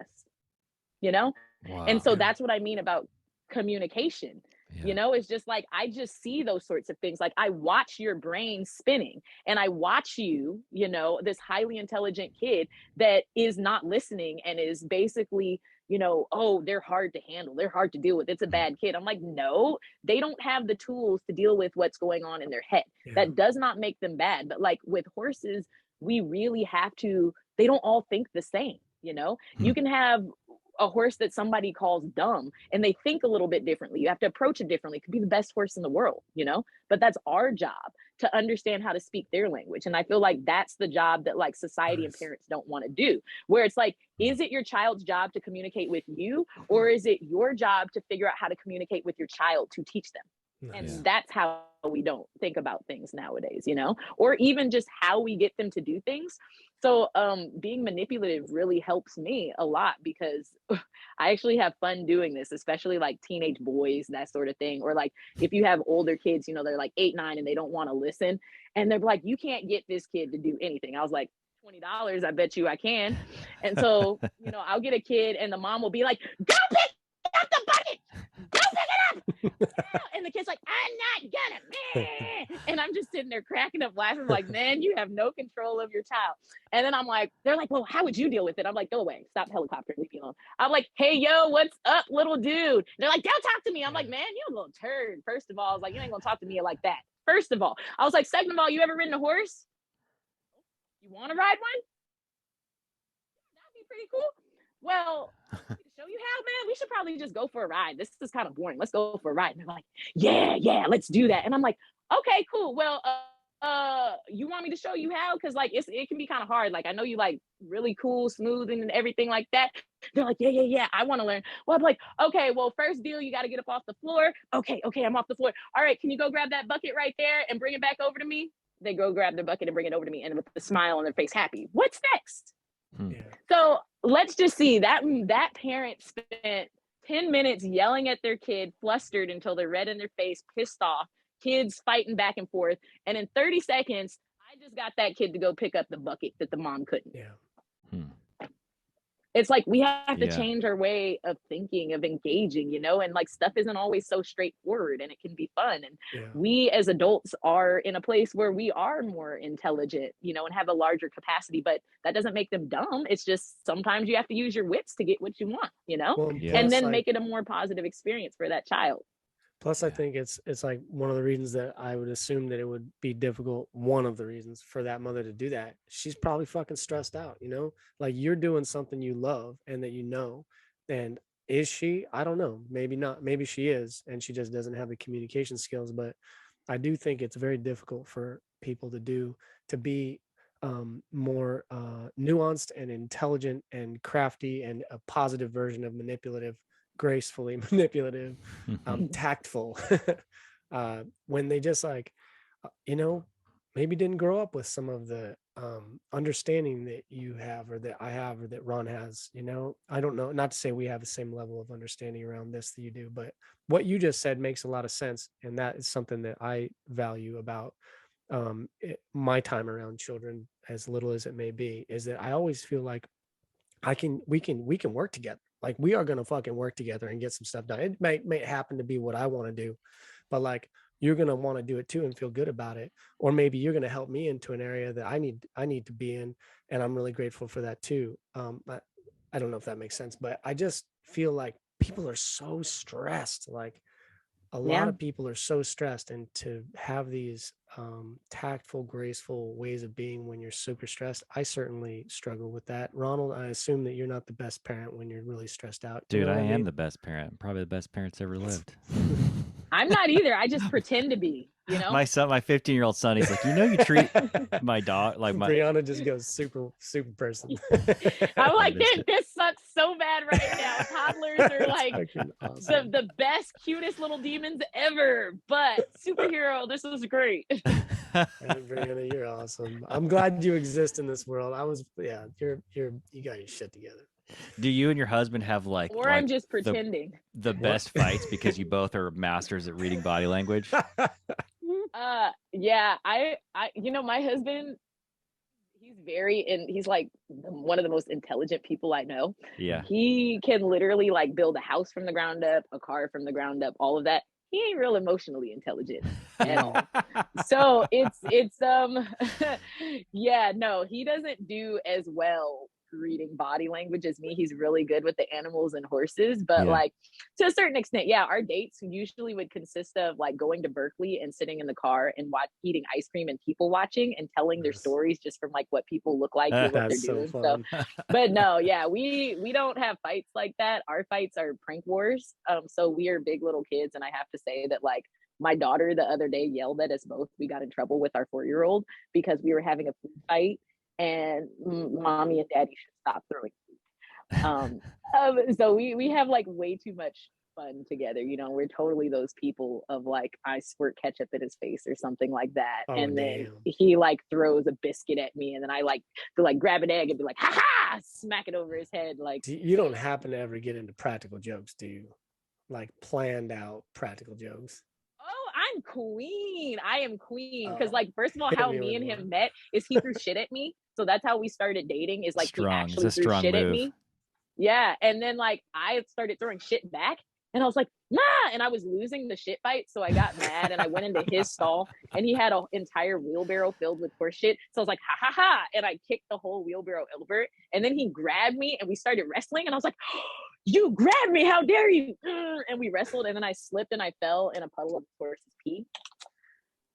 you know? And so that's what I mean about communication. You know, it's just like I just see those sorts of things. Like I watch your brain spinning, and I watch you, you know, this highly intelligent kid that is not listening and is basically, you know, oh, they're hard to handle, they're hard to deal with, it's a bad kid. I'm like, no, they don't have the tools to deal with what's going on in their head. That does not make them bad. But like with horses, we really have to, they don't all think the same. You know, you can have a horse that somebody calls dumb and they think a little bit differently. You have to approach it differently. It could be the best horse in the world, you know, but that's our job to understand how to speak their language. And I feel like that's the job that like society and parents don't want to do, where it's like, is it your child's job to communicate with you, or is it your job to figure out how to communicate with your child to teach them? And that's how we don't think about things nowadays, you know, or even just how we get them to do things. So being manipulative really helps me a lot, because I actually have fun doing this, especially like teenage boys, that sort of thing. Or like if you have older kids, you know, they're like 8, 9 and they don't want to listen, and they're like, you can't get this kid to do anything. I was like, $20, I bet you I can. And so, you know, I'll get a kid and the mom will be like, go pick up the bucket, go pick it up. And the kid's like, I'm not gonna. And I'm just sitting there cracking up laughing, like, man, you have no control of your child. And then I'm like, they're like, well, how would you deal with it? I'm like, go away, stop helicoptering, leave me alone. I'm like, hey, yo, what's up, little dude? They're like, don't talk to me. I'm like, man, you a little turd. First of all, I was like, you ain't gonna talk to me like that. First of all, I was like, second of all, you ever ridden a horse? You want to ride one? That'd be pretty cool. Well, show you how, man. We should probably just go for a ride. This is kind of boring. Let's go for a ride. And they're like, yeah, let's do that. And I'm like, okay, cool. Well, you want me to show you how? Because like it can be kind of hard. Like I know you like really cool, smooth, and everything like that. They're like, yeah, I want to learn. Well, I'm like, okay, well, first deal, you got to get up off the floor. Okay, I'm off the floor. All right, can you go grab that bucket right there and bring it back over to me? They go grab the bucket and bring it over to me, and with a smile on their face, happy. What's next? So let's just see that parent spent 10 minutes yelling at their kid, flustered until they're red in their face, pissed off, kids fighting back and forth. And in 30 seconds, I just got that kid to go pick up the bucket that the mom couldn't. Yeah. It's like we have to Yeah. change our way of thinking, of engaging, you know, and like stuff isn't always so straightforward, and it can be fun. And we as adults are in a place where we are more intelligent, you know, and have a larger capacity, but that doesn't make them dumb. It's just sometimes you have to use your wits to get what you want, you know, Well, and then like, make it a more positive experience for that child. Plus, I think it's like one of the reasons that I would assume that it would be difficult. One of the reasons for that mother to do that, she's probably fucking stressed out, you know, like you're doing something you love and that you know. And is she? I don't know. Maybe not. Maybe she is. And she just doesn't have the communication skills. But I do think it's very difficult for people to be more nuanced and intelligent and crafty and a positive version of manipulative, gracefully manipulative, tactful, when they just like, you know, maybe didn't grow up with some of the understanding that you have or that I have or that Ron has, you know. I don't know, not to say we have the same level of understanding around this that you do, but what you just said makes a lot of sense. And that is something that I value about my time around children, as little as it may be, is that I always feel like we can work together. Like we are going to fucking work together and get some stuff done. It may happen to be what I want to do, but like you're going to want to do it too and feel good about it. Or maybe you're going to help me into an area that I need to be in. And I'm really grateful for that too. But I don't know if that makes sense, but I just feel like people are so stressed. Like a lot of people are so stressed, and to have these tactful, graceful ways of being when you're super stressed, I certainly struggle with that. Ronald, I assume that you're not the best parent when you're really stressed out. Dude, I am the best parent. Probably the best parents ever lived. I'm not either. I just pretend to be, you know. My 15-year-old son, he's like, you know, you treat my dog like my Brianna just goes super person. I'm like, this sucks so bad right now. Toddlers are like awesome. the best, cutest little demons ever. But superhero, this is great. Brianna, you're awesome. I'm glad you exist in this world. You got your shit together. Do you and your husband have like, or I'm just pretending the best fights because you both are masters at reading body language? Yeah, I you know, my husband, he's like one of the most intelligent people I know. Yeah, he can literally like build a house from the ground up, a car from the ground up, all of that. He ain't real emotionally intelligent at all. So it's yeah, no, he doesn't do as well reading body language as me. He's really good with the animals and horses, but like to a certain extent, our dates usually would consist of like going to Berkeley and sitting in the car and eating ice cream and people watching and telling their stories just from like what people look like and what they're doing. So, but no, we don't have fights like that. Our fights are prank wars. So we are big little kids, and I have to say that like my daughter the other day yelled at us both. We got in trouble with our 4-year-old because we were having a food fight, and mommy and daddy should stop throwing food. So we have like way too much fun together. You know, we're totally those people of like, I squirt ketchup in his face or something like that. Then he like throws a biscuit at me, and then I like to like grab an egg and be like, ha ha, smack it over his head. Like, you don't happen to ever get into practical jokes, do you? Like planned out practical jokes? I'm queen. I am queen. Because like, first of all, how me and him met is he threw shit at me. So that's how we started dating, is like he actually threw shit at me. Yeah. And then like I started throwing shit back, and I was like, nah, and I was losing the shit fight. So I got mad and I went into his stall, and he had an entire wheelbarrow filled with horse shit. So I was like, ha ha ha. And I kicked the whole wheelbarrow over, and then he grabbed me and we started wrestling, and I was like, you grabbed me, how dare you? And we wrestled, and then I slipped and I fell in a puddle of horse's pee.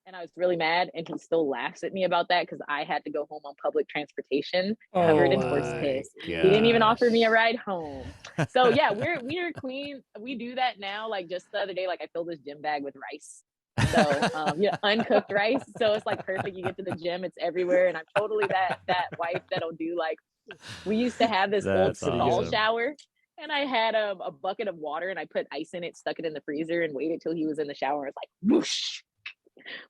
And I was really mad, and he still laughs at me about that because I had to go home on public transportation covered in horse piss. He didn't even offer me a ride home. So yeah, we're queen. We do that now. Like just the other day, like I filled this gym bag with rice. So uncooked rice. So it's like perfect. You get to the gym, it's everywhere. And I'm totally that wife that'll do like, we used to have this old stall shower. And I had a bucket of water, and I put ice in it, stuck it in the freezer, and waited till he was in the shower. It's like whoosh.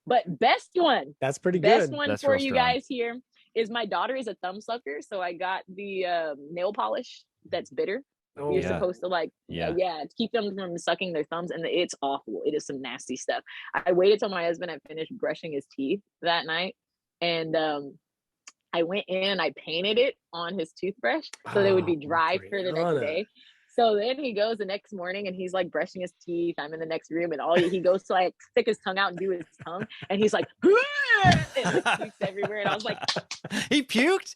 But best one, that's pretty best good. one that's for you guys here is my daughter is a thumb sucker, so I got the nail polish that's bitter. Oh, You're yeah. supposed to like, Yeah. to keep them from sucking their thumbs, and it's awful. It is some nasty stuff. I waited till my husband had finished brushing his teeth that night, and I went in and I painted it on his toothbrush so they would be dry for the next day. So then he goes the next morning and he's like brushing his teeth. I'm in the next room and he goes to like stick his tongue out and do his tongue, and he's like, and it pukes everywhere. And I was like, he puked.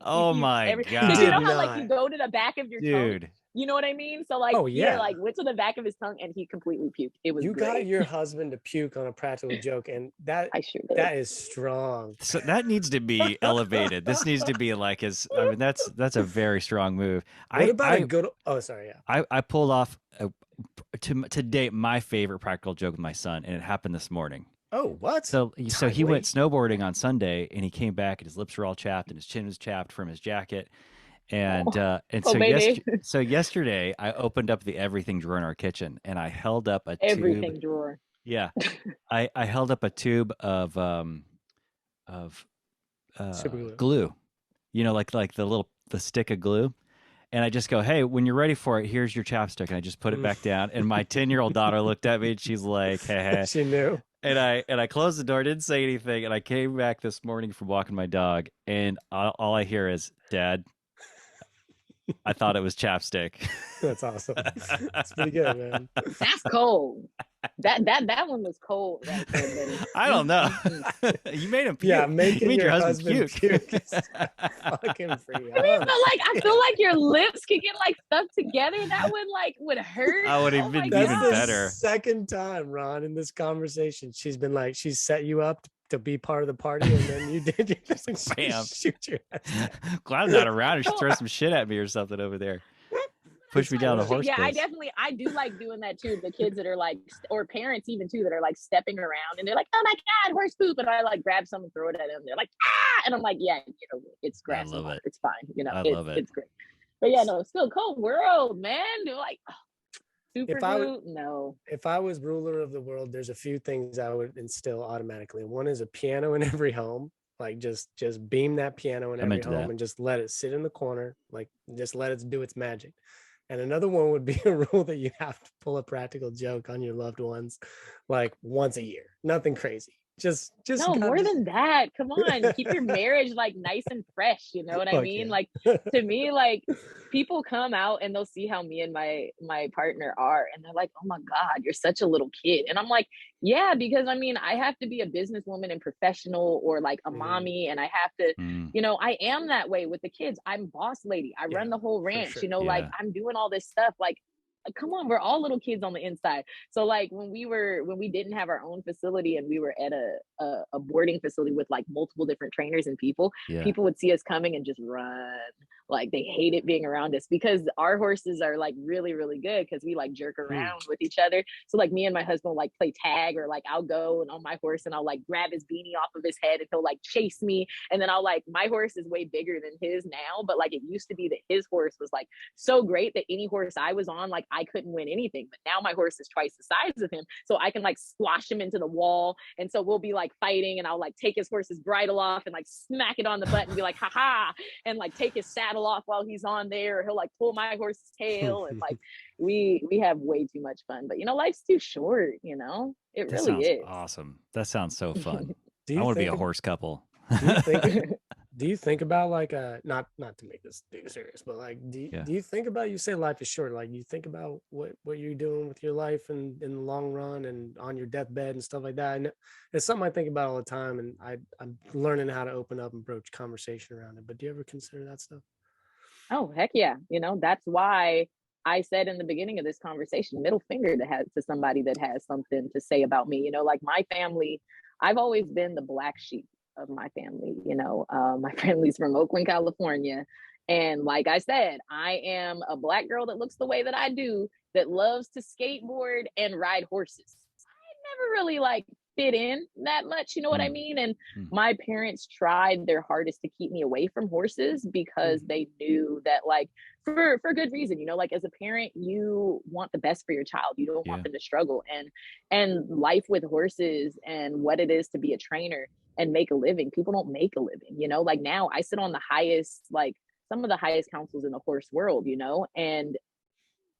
Oh my God. Because you know how like you go to the back of your tongue, dude. you know what I mean? So like, like went to the back of his tongue and he completely puked. It was great. Got your husband to puke on a practical joke, and that that is strong. So that needs to be elevated. This needs to be like I mean, that's a very strong move. What about a good? Oh, sorry. Yeah. I pulled off to date my favorite practical joke with my son, and it happened this morning. Oh, what? So he went snowboarding on Sunday, and he came back, and his lips were all chapped, and his chin was chapped from his jacket. And so yesterday I opened up the everything drawer in our kitchen, and I held up a everything drawer. Yeah, I held up a tube of glue, you know, like the stick of glue. And I just go, hey, when you're ready for it, here's your chapstick. And I just put it back down. And my 10-year-old daughter looked at me and she's like, hey. She knew. And I closed the door, didn't say anything. And I came back this morning from walking my dog. And all I hear is, Dad, I thought it was chapstick. That's awesome. That's pretty good, man. That's cold. That one was cold. Right there, I don't know. You made him puke. Yeah, making you made your husband puke. Fucking free. I mean, but like, I feel like your lips could get like stuck together. That would hurt. I would have been That's even the better. Second time, Ron, in this conversation, she's been like, she's set you up to be part of the party, and then you just bam, shoot your ass. Glad I'm not around her. She throw some shit at me or something over there. Push me down the horse. Yeah, place. I do like doing that too. The kids that are like, or parents even too, that are like stepping around and they're like, oh my God, horse poop. And I like grab some and throw it at them. They're like, ah, and I'm like, yeah, you know, it's grass. I love it. It's fine. You know, I love it. It's great. But yeah, no, it's still a cold world, man. They're like, super no. If I was ruler of the world, there's a few things I would instill automatically. One is a piano in every home. Like just beam that piano in every home and just let it sit in the corner. Like just let it do its magic. And another one would be a rule that you have to pull a practical joke on your loved ones like once a year. Nothing crazy. Just no more than that. Come on, keep your marriage like nice and fresh. You know what I mean? Like to me, like people come out and they'll see how me and my partner are, and they're like, "Oh my God, you're such a little kid." And I'm like, "Yeah," because I mean, I have to be a businesswoman and professional, or like a mommy, and I have to, you know, I am that way with the kids. I'm boss lady. I run the whole ranch. Sure. You know, like I'm doing all this stuff. Like, come on, we're all little kids on the inside. So like when we didn't have our own facility and we were at a boarding facility with like multiple different trainers and people would see us coming and just run. Like they hated being around us because our horses are like really, really good because we like jerk around with each other. So like me and my husband will like play tag, or like I'll go and on my horse and I'll like grab his beanie off of his head and he'll like chase me. And then I'll like, my horse is way bigger than his now, but like it used to be that his horse was like so great that any horse I was on, like I couldn't win anything. But now my horse is twice the size of him. So I can like squash him into the wall. And so we'll be like fighting and I'll like take his horse's bridle off and like smack it on the butt and be like, ha ha, and like take his saddle off while he's on there. Or he'll like pull my horse's tail. And like we have way too much fun. But you know, life's too short, you know? It that really is. Awesome. That sounds so fun. I want to be a horse couple. Do you think about like not to make this too serious, but like do you think about, you say life is short, like you think about what you're doing with your life and in the long run and on your deathbed and stuff like that? And it's something I think about all the time, and I'm learning how to open up and broach conversation around it. But do you ever consider that stuff? Oh heck yeah. You know, that's why I said in the beginning of this conversation, middle finger to somebody that has something to say about me. You know, like my family, I've always been the black sheep of my family. You know, my family's from Oakland, California. And like I said, I am a black girl that looks the way that I do, that loves to skateboard and ride horses. I never really like fit in that much, you know what I mean? And my parents tried their hardest to keep me away from horses because they knew that, like, for good reason, you know, like as a parent, you want the best for your child. You don't want them to struggle. And life with horses and what it is to be a trainer, and make a living. People don't make a living, you know, like now I sit on the highest, like some of the highest councils in the horse world, you know, and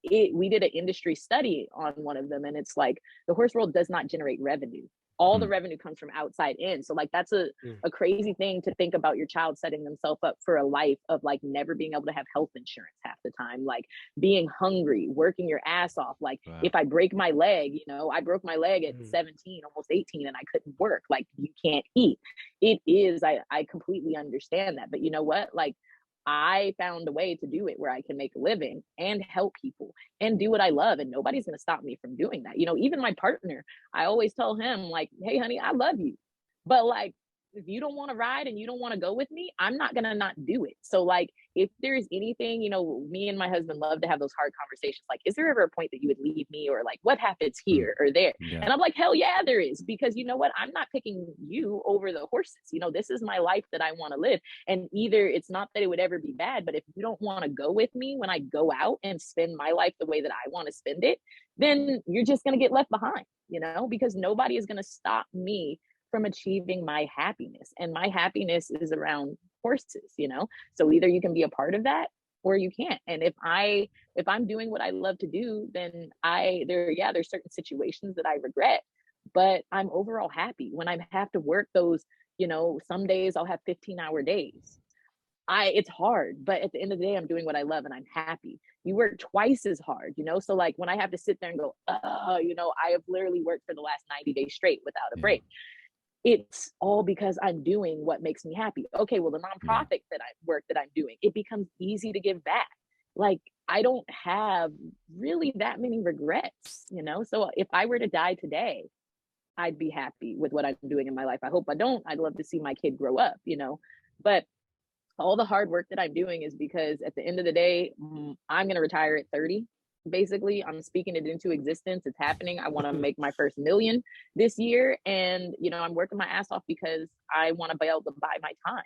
we did an industry study on one of them, and it's like the horse world does not generate revenue. All the revenue comes from outside in. So like that's a crazy thing to think about, your child setting themselves up for a life of like never being able to have health insurance half the time, like being hungry, working your ass off. Like if I break my leg, you know, I broke my leg at 17, almost 18, and I couldn't work. Like you can't eat. It is, I completely understand that. But you know what? Like I found a way to do it where I can make a living and help people and do what I love. And nobody's going to stop me from doing that. You know, even my partner, I always tell him, like, hey, honey, I love you. But like, if you don't want to ride and you don't want to go with me, I'm not going to not do it. So like, if there's anything, you know, me and my husband love to have those hard conversations. Like, is there ever a point that you would leave me, or like what happens here or there? And I'm like, hell yeah, there is. Because you know what? I'm not picking you over the horses. You know, this is my life that I want to live. And either it's not that it would ever be bad, but if you don't want to go with me when I go out and spend my life the way that I want to spend it, then you're just going to get left behind, you know, because nobody is going to stop me from achieving my happiness. And my happiness is around horses, you know? So either you can be a part of that or you can't. And if I'm doing what I love to do, then there's certain situations that I regret, but I'm overall happy. When I have to work those, you know, some days I'll have 15-hour days. It's hard, but at the end of the day, I'm doing what I love and I'm happy. You work twice as hard, you know? So like when I have to sit there and go, you know, I have literally worked for the last 90 days straight without a break. It's all because I'm doing what makes me happy. Okay, well, the nonprofit that I'm doing, it becomes easy to give back. Like I don't have really that many regrets, you know? So if I were to die today, I'd be happy with what I'm doing in my life. I hope I don't. I'd love to see my kid grow up, you know? But all the hard work that I'm doing is because at the end of the day, I'm going to retire at 30. Basically, I'm speaking it into existence. It's happening. I want to make my first million this year. And, you know, I'm working my ass off because I want to be able to buy my time.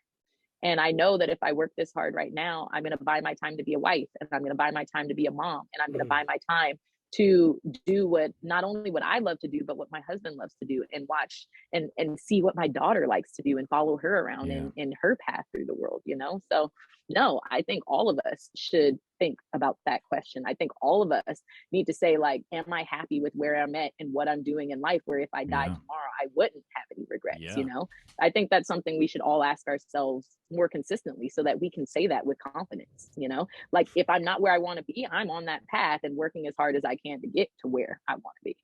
And I know that if I work this hard right now, I'm going to buy my time to be a wife, and I'm going to buy my time to be a mom, and I'm going to buy my time to do not only what I love to do, but what my husband loves to do, and watch and see what my daughter likes to do and follow her around in her path through the world, you know? So no, I think all of us should think about that question. I think all of us need to say, like, am I happy with where I'm at and what I'm doing in life, where if I died tomorrow, I wouldn't have any regrets, you know? I think that's something we should all ask ourselves more consistently so that we can say that with confidence, you know? Like if I'm not where I want to be, I'm on that path and working as hard as I can to get to where I want to be.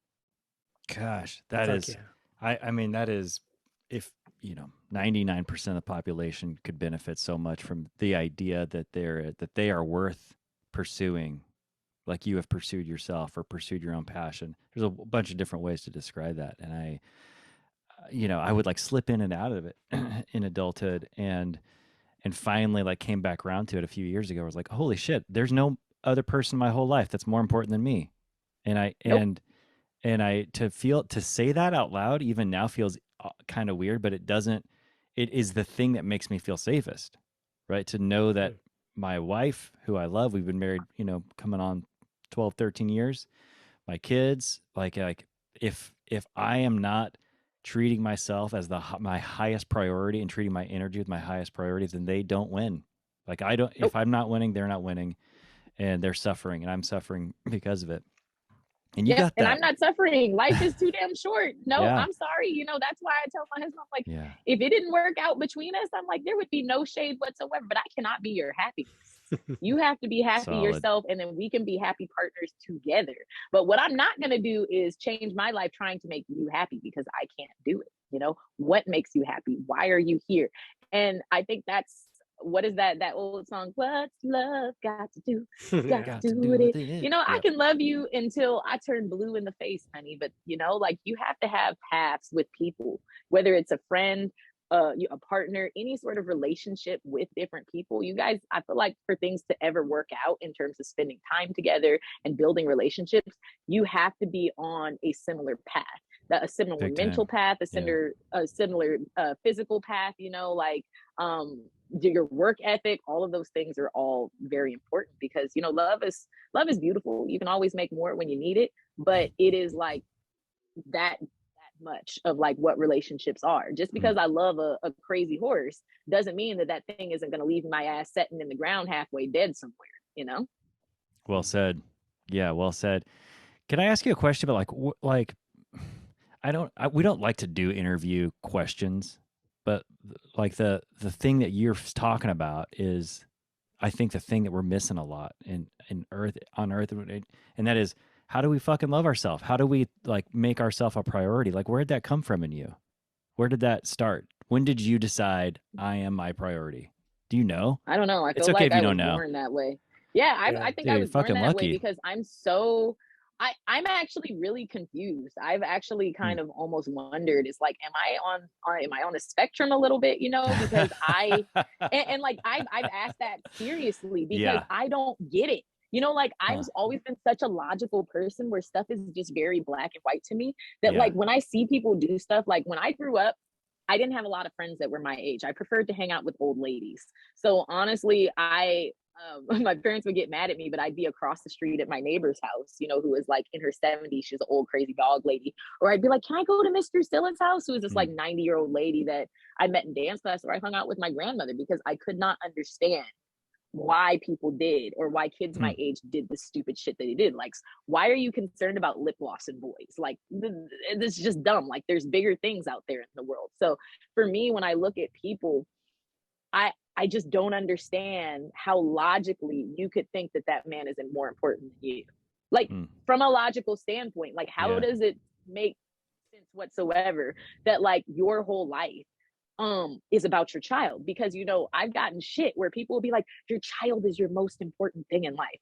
Gosh, that is, I mean, that is, if, you know, 99% of the population could benefit so much from the idea that they are worth pursuing, like you have pursued yourself or pursued your own passion. There's a bunch of different ways to describe that. And I would like slip in and out of it in adulthood, and finally like came back around to it a few years ago. I was like, holy shit, there's no other person in my whole life that's more important than me. And to say that out loud even now feels kind of weird, but it is the thing that makes me feel safest, right? To know that my wife, who I love, we've been married, you know, coming on 12, 13 years, my kids, like if I am not treating myself as my highest priority and treating my energy with my highest priority, then they don't win. Like if I'm not winning, they're not winning, and they're suffering, and I'm suffering because of it. And you got that. And I'm not suffering. Life is too damn short. No, I'm sorry. You know, that's why I tell my husband, I'm like, if it didn't work out between us, I'm like, there would be no shade whatsoever, but I cannot be your happiness. You have to be happy yourself, and then we can be happy partners together. But what I'm not going to do is change my life trying to make you happy, because I can't do it. You know, what makes you happy? Why are you here? And I think what is that old song? What's love got to do? Got to do with it. You know, I can love you until I turn blue in the face, honey. But, you know, like you have to have paths with people, whether it's a friend, a partner, any sort of relationship with different people. You guys, I feel like for things to ever work out in terms of spending time together and building relationships, you have to be on a similar path. A similar mental path, a similar physical path, you know, like your work ethic. All of those things are all very important, because, you know, love is beautiful. You can always make more when you need it, but it is like that much of like what relationships are. Just because I love a crazy horse doesn't mean that that thing isn't going to leave my ass setting in the ground halfway dead somewhere, you know? Well said. Yeah, well said. Can I ask you a question about like we don't like to do interview questions, but like the thing that you're talking about is, I think, the thing that we're missing a lot in earth on earth, and that is, how do we fucking love ourselves? How do we like make ourselves a priority? Like, where did that come from in you? Where did that start? When did you decide I am my priority? Do you know? I don't know. I It's feel okay like if you I don't was know. born that way. Yeah, I think Dude, I you're was born fucking that way lucky. because I'm actually really confused. I've actually kind of almost wondered, it's like, am I on the spectrum a little bit, you know? Because and like I've asked that seriously because Yeah. I don't get it. You know, like I've Huh. always been such a logical person where stuff is just very black and white to me, that Yeah. like when I see people do stuff, like when I grew up, I didn't have a lot of friends that were my age. I preferred to hang out with old ladies. So honestly, my parents would get mad at me, but I'd be across the street at my neighbor's house, you know, who was like in her 70s. She's an old crazy dog lady. Or I'd be like, can I go to Mr. Stillen's house? Who was this like 90-year-old lady that I met in dance class, or I hung out with my grandmother, because I could not understand why people did, or why kids my age did the stupid shit that they did. Like, why are you concerned about lip gloss in boys? Like, this is just dumb. Like, there's bigger things out there in the world. So for me, when I look at people, I just don't understand how logically you could think that that man isn't more important than you. Like, from a logical standpoint, like, how does it make sense whatsoever that like your whole life is about your child? Because, you know, I've gotten shit where people will be like, your child is your most important thing in life.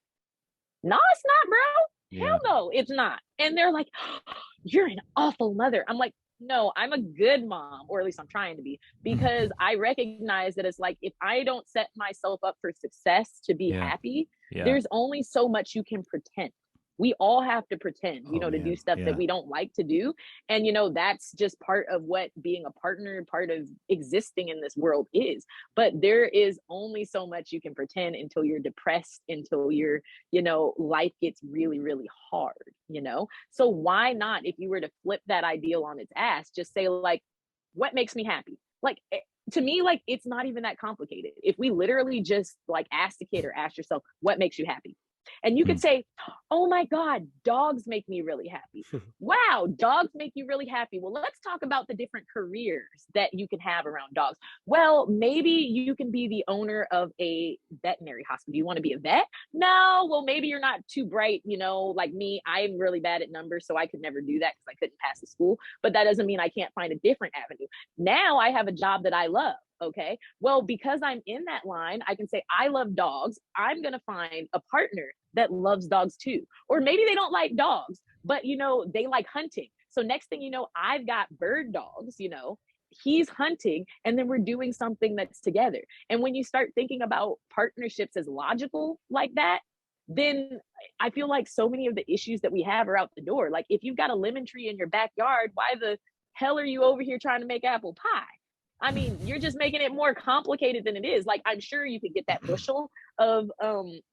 No, it's not, bro. Hell no, it's not. And they're like, oh, you're an awful mother. I'm like, no, I'm a good mom, or at least I'm trying to be, because I recognize that it's like, if I don't set myself up for success to be happy, there's only so much you can pretend. We all have to pretend, you know, to do stuff that we don't like to do. And, you know, that's just part of what being a partner, part of existing in this world is. But there is only so much you can pretend until you're depressed, until you're, you know, life gets really, really hard, you know? So why not, if you were to flip that ideal on its ass, just say like, what makes me happy? Like, to me, like, it's not even that complicated. If we literally just like ask the kid, or ask yourself, what makes you happy? And you could say, oh my God, dogs make me really happy. Wow, dogs make you really happy. Well, let's talk about the different careers that you can have around dogs. Well, maybe you can be the owner of a veterinary hospital. Do you want to be a vet? No. Well, maybe you're not too bright, you know, like me. I'm really bad at numbers, so I could never do that because I couldn't pass the school. But that doesn't mean I can't find a different avenue. Now I have a job that I love. Okay. Well, because I'm in that line, I can say, I love dogs. I'm going to find a partner that loves dogs too. Or maybe they don't like dogs, but, you know, they like hunting. So next thing you know, I've got bird dogs, you know, he's hunting, and then we're doing something that's together. And when you start thinking about partnerships as logical like that, then I feel like so many of the issues that we have are out the door. Like, if you've got a lemon tree in your backyard, why the hell are you over here trying to make apple pie? I mean, you're just making it more complicated than it is. Like, I'm sure you could get that bushel of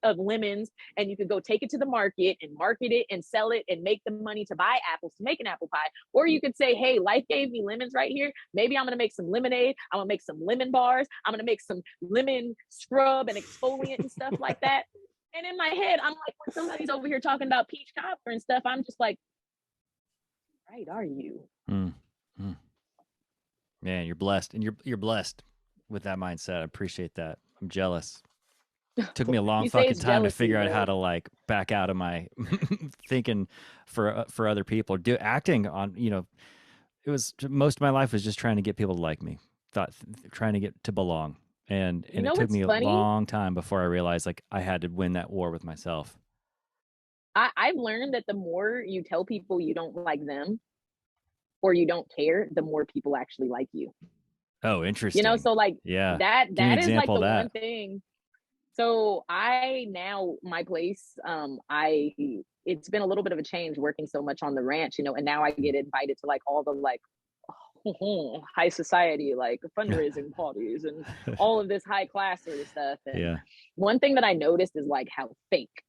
lemons, and you could go take it to the market and market it and sell it and make the money to buy apples to make an apple pie. Or you could say, hey, life gave me lemons right here. Maybe I'm going to make some lemonade. I'm going to make some lemon bars. I'm going to make some lemon scrub and exfoliant and stuff like that. And in my head, I'm like, when somebody's over here talking about peach cobbler and stuff, I'm just like, right, are you? Man, you're blessed, and you're blessed with that mindset. I appreciate that. I'm jealous. Took me a long fucking time to figure out how to like back out of my thinking for other people. Do acting on, you know, it was most of my life was just trying to get people to like me. Trying to get to belong, and You know it took what's me a funny? long time before I realized like I had to win that war with myself. I've learned that the more you tell people you don't like them, or you don't care, the more people actually like you. Oh, You know, interesting. so like Yeah. that Give me an is like example the of that. one thing. So my place, it's been a little bit of a change working so much on the ranch, you know, and now I get invited to like all the like high society, like fundraising parties and all of this high class sort of stuff. And Yeah. one thing that I noticed is like how fake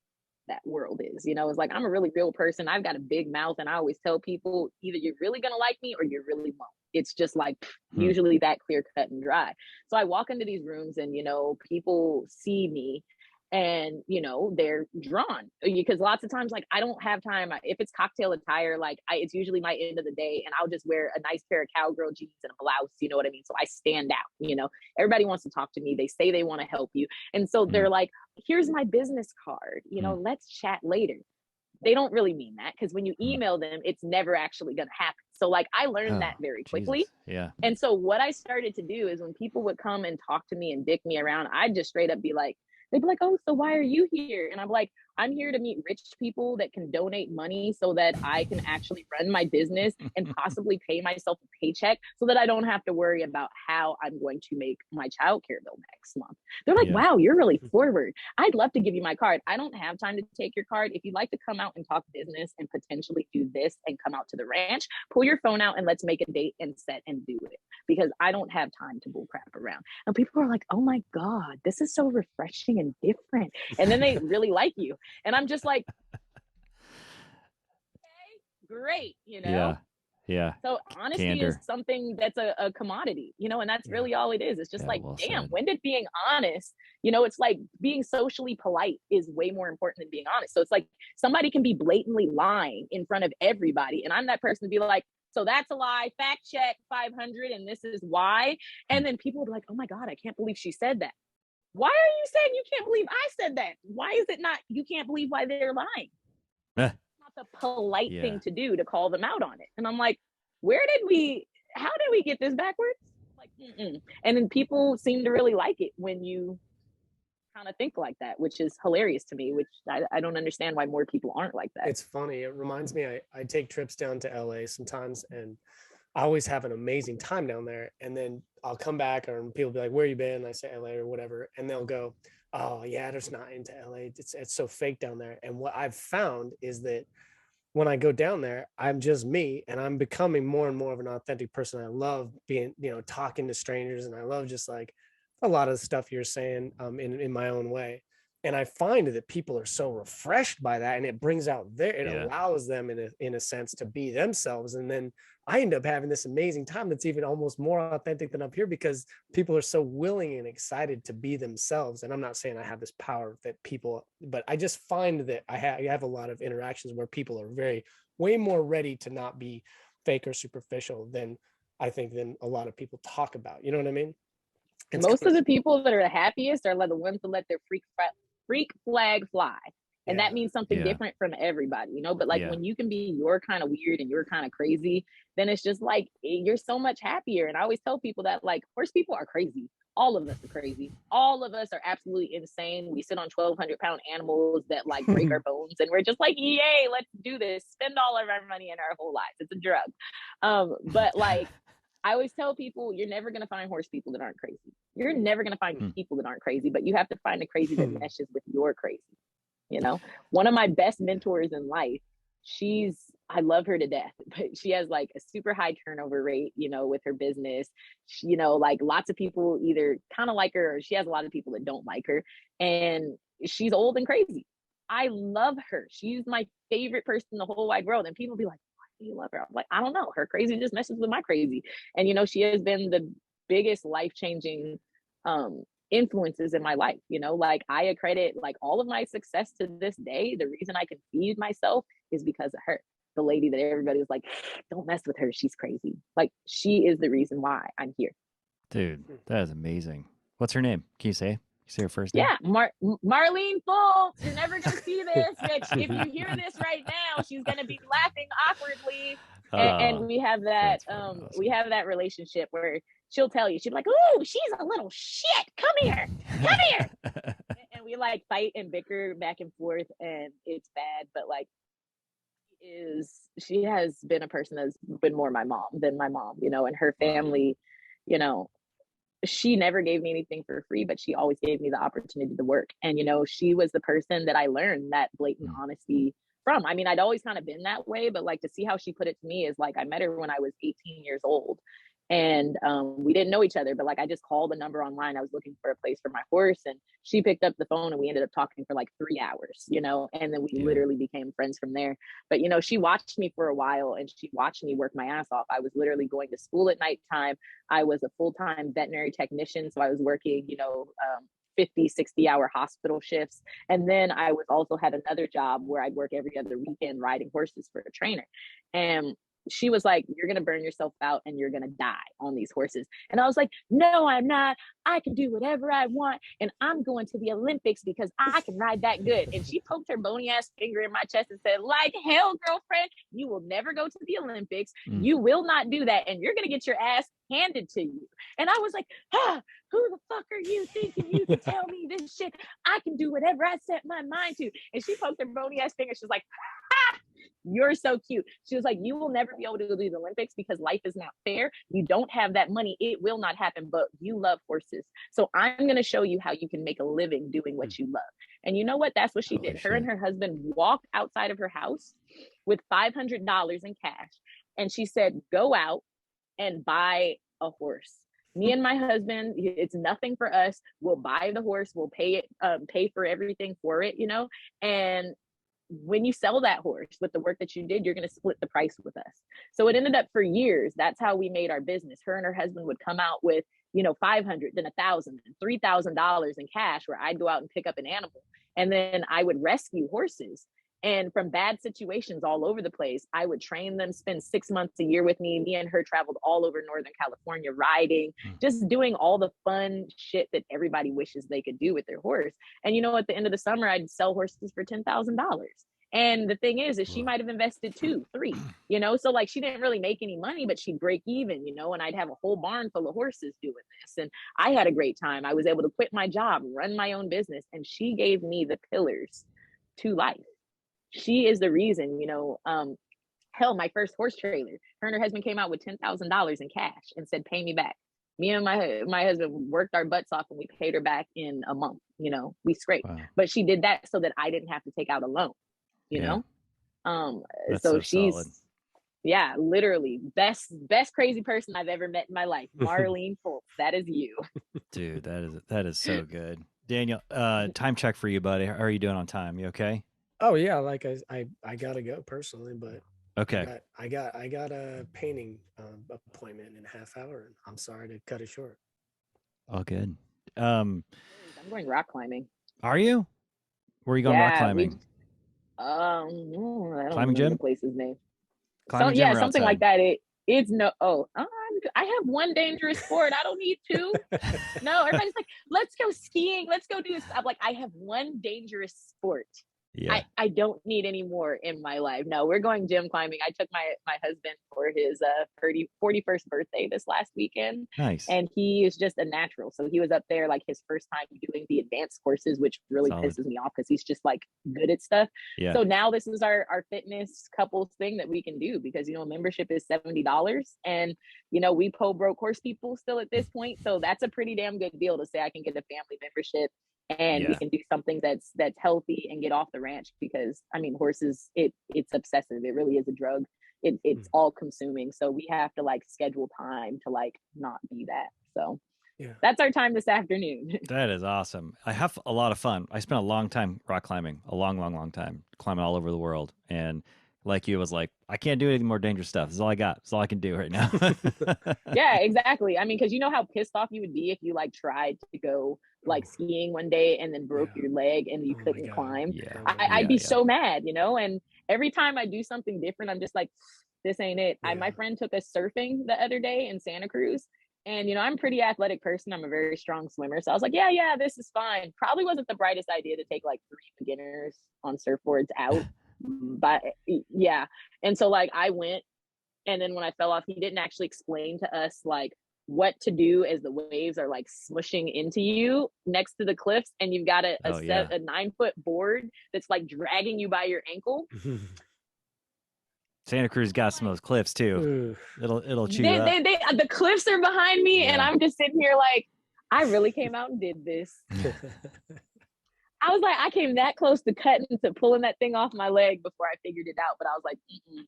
that world is. You know, it's like I'm a really real person. I've got a big mouth, and I always tell people either you're really gonna like me or you really won't. It's just like usually that clear cut and dry. So I walk into these rooms and, you know, people see me and, you know, they're drawn because lots of times, like, I don't have time. If it's cocktail attire, like it's usually my end of the day, and I'll just wear a nice pair of cowgirl jeans and a blouse, you know what I mean? So I stand out, you know, everybody wants to talk to me. They say they want to help you. And so they're like, here's my business card, you know, let's chat later. They don't really mean that, because when you email them, it's never actually going to happen. So like I learned that very quickly. Jesus. Yeah. And so what I started to do is when people would come and talk to me and dick me around, I'd just straight up be like, they'd be like, oh, so why are you here? And I'm like, I'm here to meet rich people that can donate money so that I can actually run my business and possibly pay myself a paycheck so that I don't have to worry about how I'm going to make my childcare bill next month. They're like, wow, you're really forward. I'd love to give you my card. I don't have time to take your card. If you'd like to come out and talk business and potentially do this and come out to the ranch, pull your phone out and let's make a date and set and do it, because I don't have time to bull crap around. And people are like, oh my God, this is so refreshing and different. And then they really like you. And I'm just like, okay, great, you know? Yeah. Yeah. So honesty Candor. is something that's a commodity, you know, and that's really all it is. It's just like, damn, when did being honest, you know, it's like being socially polite is way more important than being honest. So it's like somebody can be blatantly lying in front of everybody. And I'm that person to be like, so that's a lie, fact check 500, and this is why. And then people will be like, oh my God, I can't believe she said that. Why are you saying you can't believe I said that? Why is it not you can't believe why they're lying? It's not the polite thing to do to call them out on it. And I'm like, how did we get this backwards? Like, and then people seem to really like it when you kind of think like that, which is hilarious to me, which I don't understand why more people aren't like that. It's funny. It reminds me, I take trips down to LA sometimes, and I always have an amazing time down there. And then I'll come back, or people be like, where you been? And I say LA or whatever. And they'll go, oh yeah, there's not into LA. It's so fake down there. And what I've found is that when I go down there, I'm just me, and I'm becoming more and more of an authentic person. I love being, you know, talking to strangers, and I love just like a lot of the stuff you're saying in my own way. And I find that people are so refreshed by that, and it brings out it allows them in a sense to be themselves. And then I end up having this amazing time that's even almost more authentic than up here, because people are so willing and excited to be themselves. And I'm not saying I have this power that people, but I just find that I have a lot of interactions where people are way more ready to not be fake or superficial than I think than a lot of people talk about. You know what I mean? Most of the people that are the happiest are the ones that let their freak flag fly. And that means something different from everybody, you know, but like when you can be your kind of weird and you're kind of crazy, then it's just like, you're so much happier. And I always tell people that, like, horse people are crazy. All of us are crazy. All of us are absolutely insane. We sit on 1,200-pound animals that like break our bones, and we're just like, yay, let's do this. Spend all of our money and our whole lives. It's a drug. But like, I always tell people, you're never going to find horse people that aren't crazy. You're never going to find people that aren't crazy, but you have to find a crazy that meshes with your crazy. You know, one of my best mentors in life, I love her to death, but she has like a super high turnover rate, you know, with her business. You know, like lots of people either kind of like her, or she has a lot of people that don't like her. And she's old and crazy. I love her. She's my favorite person in the whole wide world. And people be like, why do you love her? I'm like, I don't know. Her crazy just meshes with my crazy. And, you know, she has been the biggest life-changing influences in my life. You know, like I accredit like all of my success to this day. The reason I can feed myself is because of her. The lady that everybody was like, don't mess with her, she's crazy. Like, she is the reason why I'm here. Dude, that is amazing. What's her name? Can you say her first name? Yeah, Marlene Fultz. You're never gonna see this, bitch. If you hear this right now, she's gonna be laughing awkwardly. And we have that awesome. We have that relationship where she'll tell you, she'll be like, oh, she's a little shit, come here and we like fight and bicker back and forth, and it's bad, but like she has been a person that's been more my mom than my mom, you know, and her family, you know, she never gave me anything for free, but she always gave me the opportunity to work. And, you know, she was the person that I learned that blatant honesty from. I mean, I'd always kind of been that way, but like to see how she put it to me is like, I met her when I was 18 years old. And we didn't know each other, but like I just called a number online. I was looking for a place for my horse, and she picked up the phone, and we ended up talking for like 3 hours, and then we literally became friends from there. But she watched me for a while, and she watched me work my ass off. I was literally going to school at nighttime. I was a full-time veterinary technician, so I was working 50, 60-hour hospital shifts. And then I was also had another job where I'd work every other weekend riding horses for a trainer. And she was like, you're going to burn yourself out and you're going to die on these horses. And I was like, no, I'm not. I can do whatever I want. And I'm going to the Olympics because I can ride that good. And she poked her bony ass finger in my chest and said, like, hell, girlfriend, you will never go to the Olympics. You will not do that. And you're going to get your ass handed to you. And I was like, who the fuck are you thinking you can tell me this shit? I can do whatever I set my mind to. And she poked her bony ass finger. She was like, you're so cute. She was like, you will never be able to do the Olympics because life is not fair. You don't have that money. It will not happen, but you love horses. So I'm going to show you how you can make a living doing what you love. And you know what? That's what she did. Her and her husband walked outside of her house with $500 in cash. And she said, go out and buy a horse. Me and my husband, it's nothing for us. We'll buy the horse. We'll pay for everything for it, and when you sell that horse with the work that you did, you're going to split the price with us. So it ended up for years. That's how we made our business. Her and her husband would come out with, $500, then $1,000, $3,000 in cash, where I'd go out and pick up an animal. And then I would rescue horses. And from bad situations all over the place, I would train them, spend 6 months a year with me. Me and her traveled all over Northern California riding, just doing all the fun shit that everybody wishes they could do with their horse. And at the end of the summer, I'd sell horses for $10,000. And the thing is she might have invested 2, 3, so like she didn't really make any money, but she'd break even, and I'd have a whole barn full of horses doing this. And I had a great time. I was able to quit my job, run my own business, and she gave me the pillars to life. She is the reason, hell, my first horse trailer, her and her husband came out with $10,000 in cash and said, pay me back. Me and my husband worked our butts off and we paid her back in a month, we scraped. Wow. But she did that so that I didn't have to take out a loan, know? So she's solid. Yeah, literally best crazy person I've ever met in my life. Marlene Fultz, that is you. Dude, that is so good. Daniel, time check for you, buddy. How are you doing on time? You okay? Oh yeah, like I gotta go personally, but okay. I got a painting appointment in a half hour, and I'm sorry to cut it short. All good. I'm going rock climbing. Are you? Where are you going rock climbing? I don't climbing remember gym? the place's name. Climbing gym or something outside? like that. It's no. Oh, I have one dangerous sport. I don't need two. No, everybody's like, let's go skiing. Let's go do this. I'm like, I have one dangerous sport. Yeah. I don't need any more in my life. No, we're going gym climbing. I took my husband for his 41st birthday this last weekend. Nice. And he is just a natural. So he was up there like his first time doing the advanced courses, which really pisses me off because he's just like good at stuff. Yeah. So now this is our fitness couples thing that we can do because, membership is $70 and, we broke horse people still at this point. So that's a pretty damn good deal to say I can get a family membership and we can do something that's healthy and get off the ranch because horses, it's obsessive. It really is a drug. It's all consuming. So we have to like schedule time to like not be that. So that's our time this afternoon. That is awesome. I have a lot of fun. I spent a long time rock climbing, a long time, climbing all over the world. And like you, was like, I can't do any more dangerous stuff. This is all I got. This is all I can do right now. Yeah, exactly. Because you know how pissed off you would be if you like tried to go like skiing one day and then broke your leg and you couldn't climb. Yeah. I'd be so mad, and every time I do something different, I'm just like, this ain't it. Yeah. My friend took us surfing the other day in Santa Cruz. And, I'm a pretty athletic person. I'm a very strong swimmer. So I was like, yeah, this is fine. Probably wasn't the brightest idea to take like 3 beginners on surfboards out. But yeah. And so like I went, and then when I fell off, he didn't actually explain to us like what to do as the waves are like smushing into you next to the cliffs. And you've got a 9-foot board that's like dragging you by your ankle. Santa Cruz got some of those cliffs too. It'll chew you up. The cliffs are behind me and I'm just sitting here like, I really came out and did this. I was like, I came that close to pulling that thing off my leg before I figured it out. But I was like,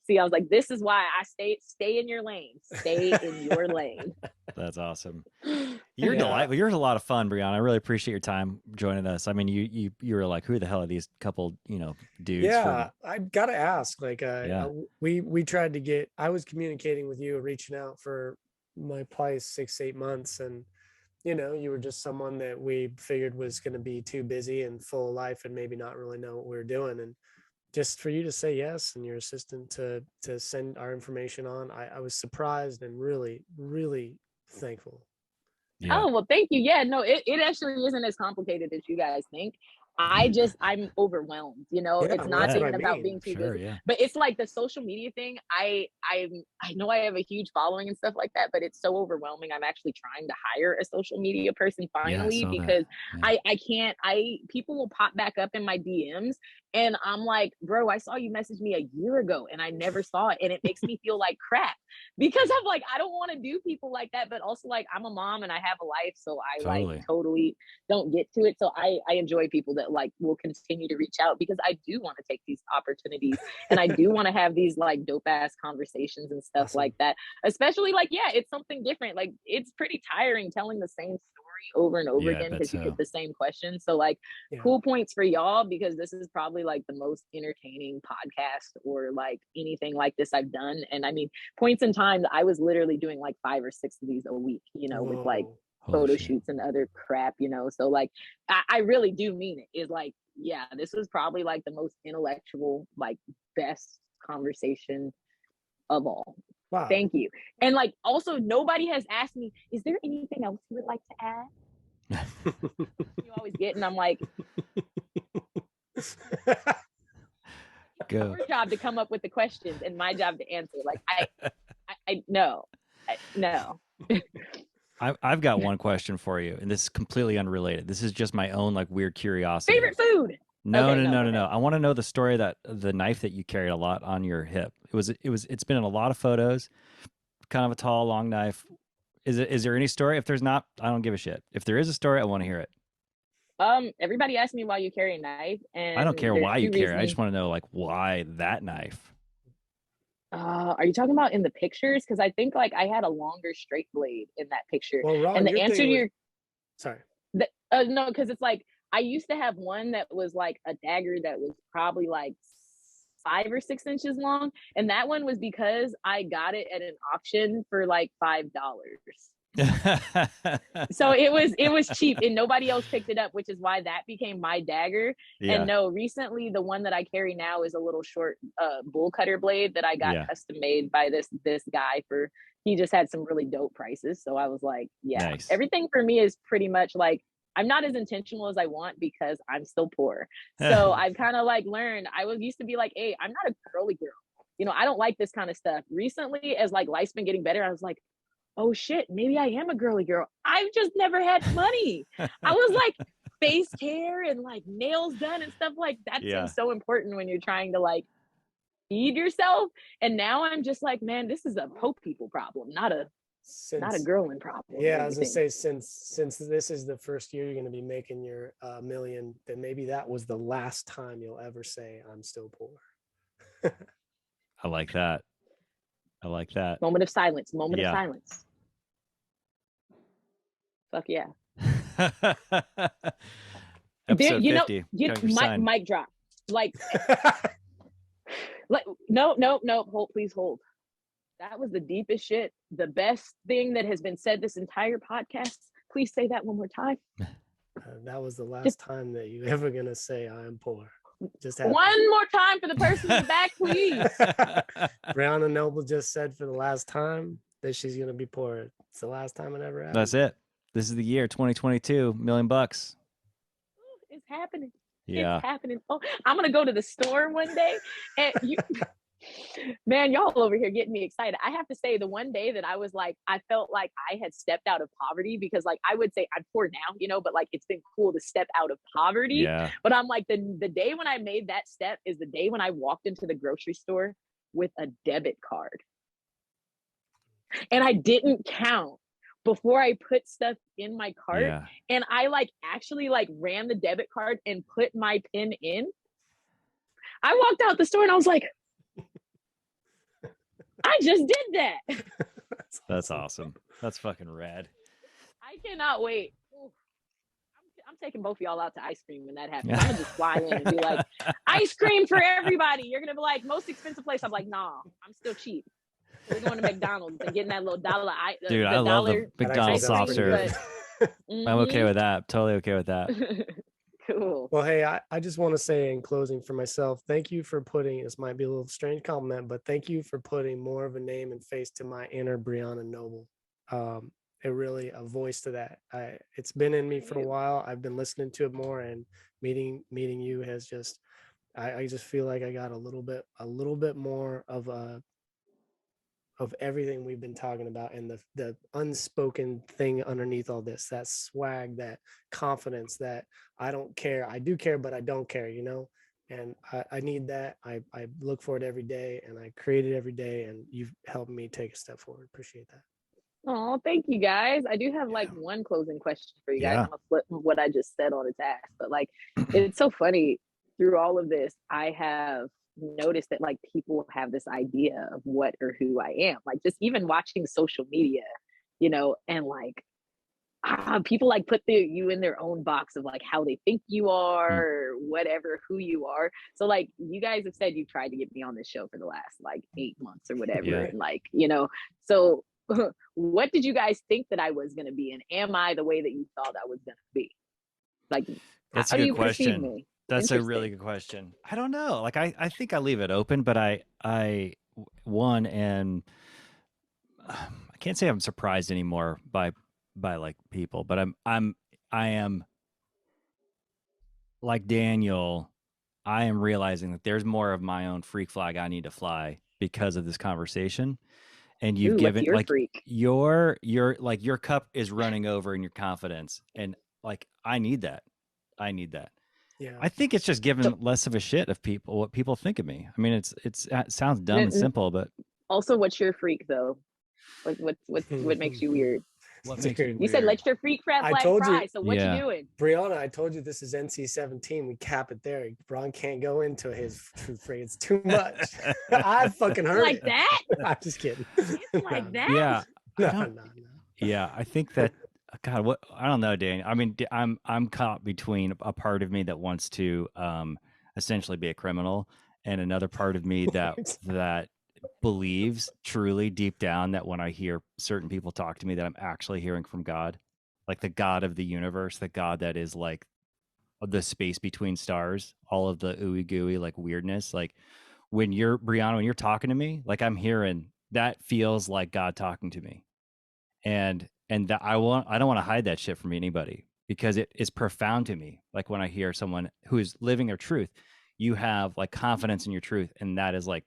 see, I was like, this is why I stay in your lane. Stay in your lane. That's awesome. You're delightful. You're a lot of fun, Brianna. I really appreciate your time joining us. I mean, you were like, who the hell are these couple, dudes? Yeah, I gotta ask. Like, Yeah. we tried to get. I was communicating with you, reaching out for my place 6-8 months, and you were just someone that we figured was going to be too busy and full of life and maybe not really know what we were doing. And just for you to say yes and your assistant to send our information on, I was surprised and really, really thankful. Yeah. Oh, well, thank you. Yeah, no, it actually isn't as complicated as you guys think. I'm overwhelmed, it's not even about being too busy, but it's like the social media thing. I know I have a huge following and stuff like that, but it's so overwhelming. I'm actually trying to hire a social media person finally because I can't, people will pop back up in my DMs and I'm like, bro, I saw you message me a year ago and I never saw it. And it makes me feel like crap because I'm like, I don't want to do people like that, but also like I'm a mom and I have a life. So I like totally don't get to it. So I enjoy people that like will continue to reach out because I do want to take these opportunities and I do want to have these like dope ass conversations and stuff like that. Especially like, yeah, it's something different. Like it's pretty tiring telling the same story over and over again because you get the same questions. So like cool points for y'all because this is probably like the most entertaining podcast or like anything like this I've done. And I mean, points in time that I was literally doing like 5 or 6 of these a week, with like photo shoots and other crap, so like I really do mean it. Is like, yeah, this was probably like the most intellectual, like best conversation of all. Wow. Thank you. And like also nobody has asked me, is there anything else you would like to add? You always get, and I'm like, Go. your job to come up with the questions and my job to answer. Like I no. I've got one question for you, and this is completely unrelated. This is just my own like weird curiosity. Favorite food? No. I want to know the story that the knife that you carried a lot on your hip. It's been in a lot of photos. Kind of a tall, long knife. Is there any story? If there's not, I don't give a shit. If there is a story, I want to hear it. Everybody asks me why you carry a knife, and I don't care why you carry it. I just want to know like why that knife. Are you talking about in the pictures? Because I think like I had a longer straight blade in that picture. Well, Ron, and the answer to your sorry. No, because it's like I used to have one that was like a dagger that was probably like 5 or 6 inches long, and that one was because I got it at an auction for like $5. So it was cheap and nobody else picked it up, which is why that became my dagger. And no, recently the one that I carry now is a little short bull cutter blade that I got custom made by this guy he just had some really dope prices. So I was like, everything for me is pretty much like I'm not as intentional as I want because I'm still poor. So I've kind of like learned. Used to be like, hey, I'm not a girly girl. I don't like this kind of stuff. Recently, as like life's been getting better, I was like, oh shit, maybe I am a girly girl. I've just never had money. I was like face care and like nails done and stuff like that seems so important when you're trying to like feed yourself. And now I'm just like, man, this is a poor people problem, not a girling problem. Yeah, I was gonna say since this is the first year you're gonna be making your million, then maybe that was the last time you'll ever say I'm still poor. I like that. Moment of silence. Of silence. Fuck yeah. Episode 50. Mic drop. Like, no. Please hold. That was the deepest shit. The best thing that has been said this entire podcast. Please say that one more time. That was the last time that you ever gonna say I am poor. Just one more time for the person in the back, please. Brianna Noble just said for the last time that she's gonna be poor. It's the last time it ever happened. That's it. This is the year 2022, $1 million. It's happening. Yeah. It's happening. Oh, I'm gonna go to the store one day and you man, y'all over here getting me excited. I have to say the one day that I was like, I felt like I had stepped out of poverty because like I would say I'm poor now, but like it's been cool to step out of poverty. Yeah. But I'm like the day when I made that step is the day when I walked into the grocery store with a debit card. And I didn't count before I put stuff in my cart. Yeah. And I like actually like ran the debit card and put my PIN in. I walked out the store and I was like, I just did that. That's awesome. That's fucking rad. I cannot wait. I'm taking both of y'all out to ice cream when that happens. I'm gonna just fly in and be like, ice cream for everybody. You're gonna be like, most expensive place. I'm like, nah, I'm still cheap. We're going to McDonald's and getting that little dollar. Dude, I love the McDonald's soft serve. I'm okay with that. Totally okay with that. Cool. Well, hey, I just want to say in closing for myself, thank you for putting, this might be a little strange compliment, but thank you for putting more of a name and face to my inner Briana Noble. It really a voice to that. It's been in me for a while. I've been listening to it more, and meeting you has just, I just feel like I got a little bit more of everything we've been talking about, and the unspoken thing underneath all this, that swag, that confidence, that I don't care. I do care, but I don't care, you know? And I need that. I look for it every day, and I create it every day, and you've helped me take a step forward. Appreciate that. Oh, thank you guys. I do have like one closing question for you guys. I'm gonna flip what I just said on its ass, but like it's so funny through all of this. I have noticed that like people have this idea of what or who I am. Like just even watching social media, you know, and like people like put you in their own box of like how they think you are or whatever, who you are. So like you guys have said you tried to get me on this show for the last like 8 months or whatever. And like, you know, so what did you guys think that I was going to be? And am I the way that you thought I was going to be? Like, that's a good question. That's a really good question. I don't know. Like, I think I leave it open, but I can't say I'm surprised anymore by like people, but I am like Daniel. I am realizing that there's more of my own freak flag I need to fly because of this conversation. And you've given like your like your cup is running over in your confidence, and like I need that. Yeah, I think it's just giving less of a shit of people, what people think of me. I mean, it sounds dumb and simple, but also, what's your freak though? Like what makes you weird? What makes you said let your freak flag fly. So what you doing? Brianna, I told you this is NC-17. We cap it there. Ron can't go into his freak. It's too much. I fucking heard like that. I'm just kidding. It's like that. Yeah. No. Yeah, I think that God, what I don't know, Dan. I mean, I'm caught between a part of me that wants to essentially be a criminal, and another part of me that believes truly deep down that when I hear certain people talk to me that I'm actually hearing from God, like the God of the universe, the God that is like the space between stars, all of the ooey gooey like weirdness. Like when you're Brianna, when you're talking to me, like I'm hearing that feels like God talking to me. And that I don't want to hide that shit from anybody because it is profound to me. Like when I hear someone who is living their truth, you have like confidence in your truth, and that is like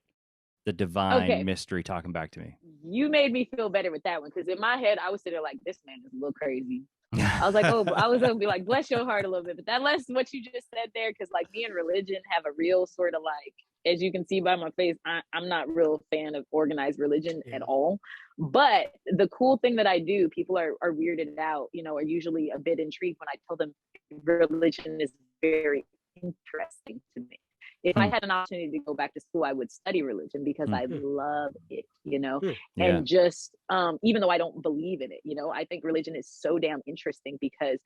the divine mystery talking back to me. You made me feel better with that one, because in my head I was sitting there like, this man is a little crazy. I was like, oh, I was gonna be like, bless your heart a little bit, but that less what you just said there, because like me and religion have a real sort of like, as you can see by my face, I'm not real fan of organized religion at all. But the cool thing that I do, people are weirded out, you know, are usually a bit intrigued when I tell them religion is very interesting to me. If I had an opportunity to go back to school, I would study religion because I love it, you know, and just, even though I don't believe in it, you know, I think religion is so damn interesting because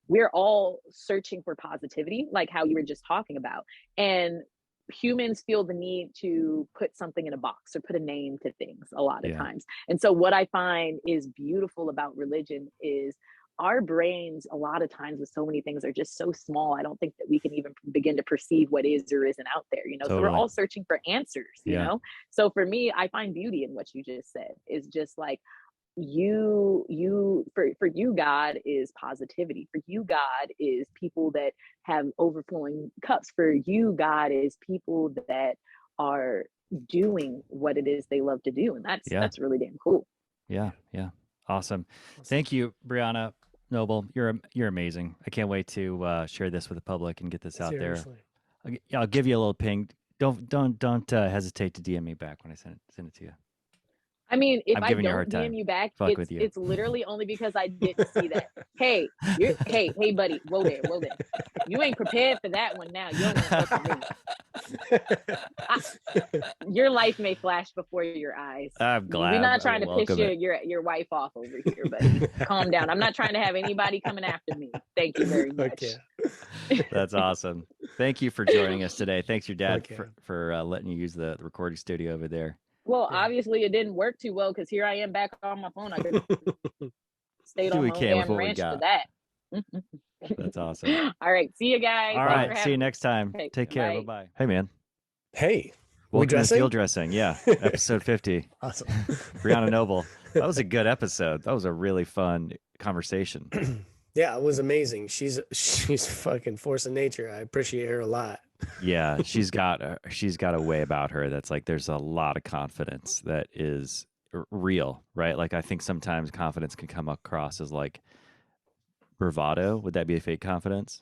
we're all searching for positivity, like how you were just talking about. And humans feel the need to put something in a box or put a name to things a lot of times. And so what I find is beautiful about religion is our brains a lot of times with so many things are just so small. I don't think that we can even begin to perceive what is or isn't out there, you know. So we're all searching for answers, you know. So for me, I find beauty in what you just said. Is just like for you, God is positivity. For you, God is people that have overflowing cups. For you, God is people that are doing what it is they love to do, and that's really damn cool. Yeah. Awesome. Thank you, Brianna Noble. You're amazing. I can't wait to share this with the public and get this out there. I'll give you a little ping. Don't hesitate to DM me back when I send it to you. I mean, if I'm I giving you a don't hard time. DM you back, Fuck with you. it's literally only because I didn't see that. Hey, hey, buddy, whoa there, whoa there. You ain't prepared for that one now. You don't want to fuck with me. Your life may flash before your eyes. I'm We're glad. not I trying to piss welcome it. your wife off over here, buddy. Calm down. I'm not trying to have anybody coming after me. Thank you very much. That's awesome. Thank you for joining us today. Thanks your dad Okay. for letting you use the recording studio over there. Well, obviously it didn't work too well because here I am back on my phone. I could stayed on my own damn ranch for that. That's awesome. All right. See you guys. All right. See you next time. Okay, Take care. bye. Bye-bye. Hey, man. Hey. Welcome to Field Dressing. Yeah. Episode 50. Awesome. Briana Noble. That was a good episode. That was a really fun conversation. Yeah, it was amazing. She's fucking force of nature. I appreciate her a lot. Yeah, she's got a way about her that's like there's a lot of confidence that is real, right? Like I think sometimes confidence can come across as like bravado. Would that be a fake confidence?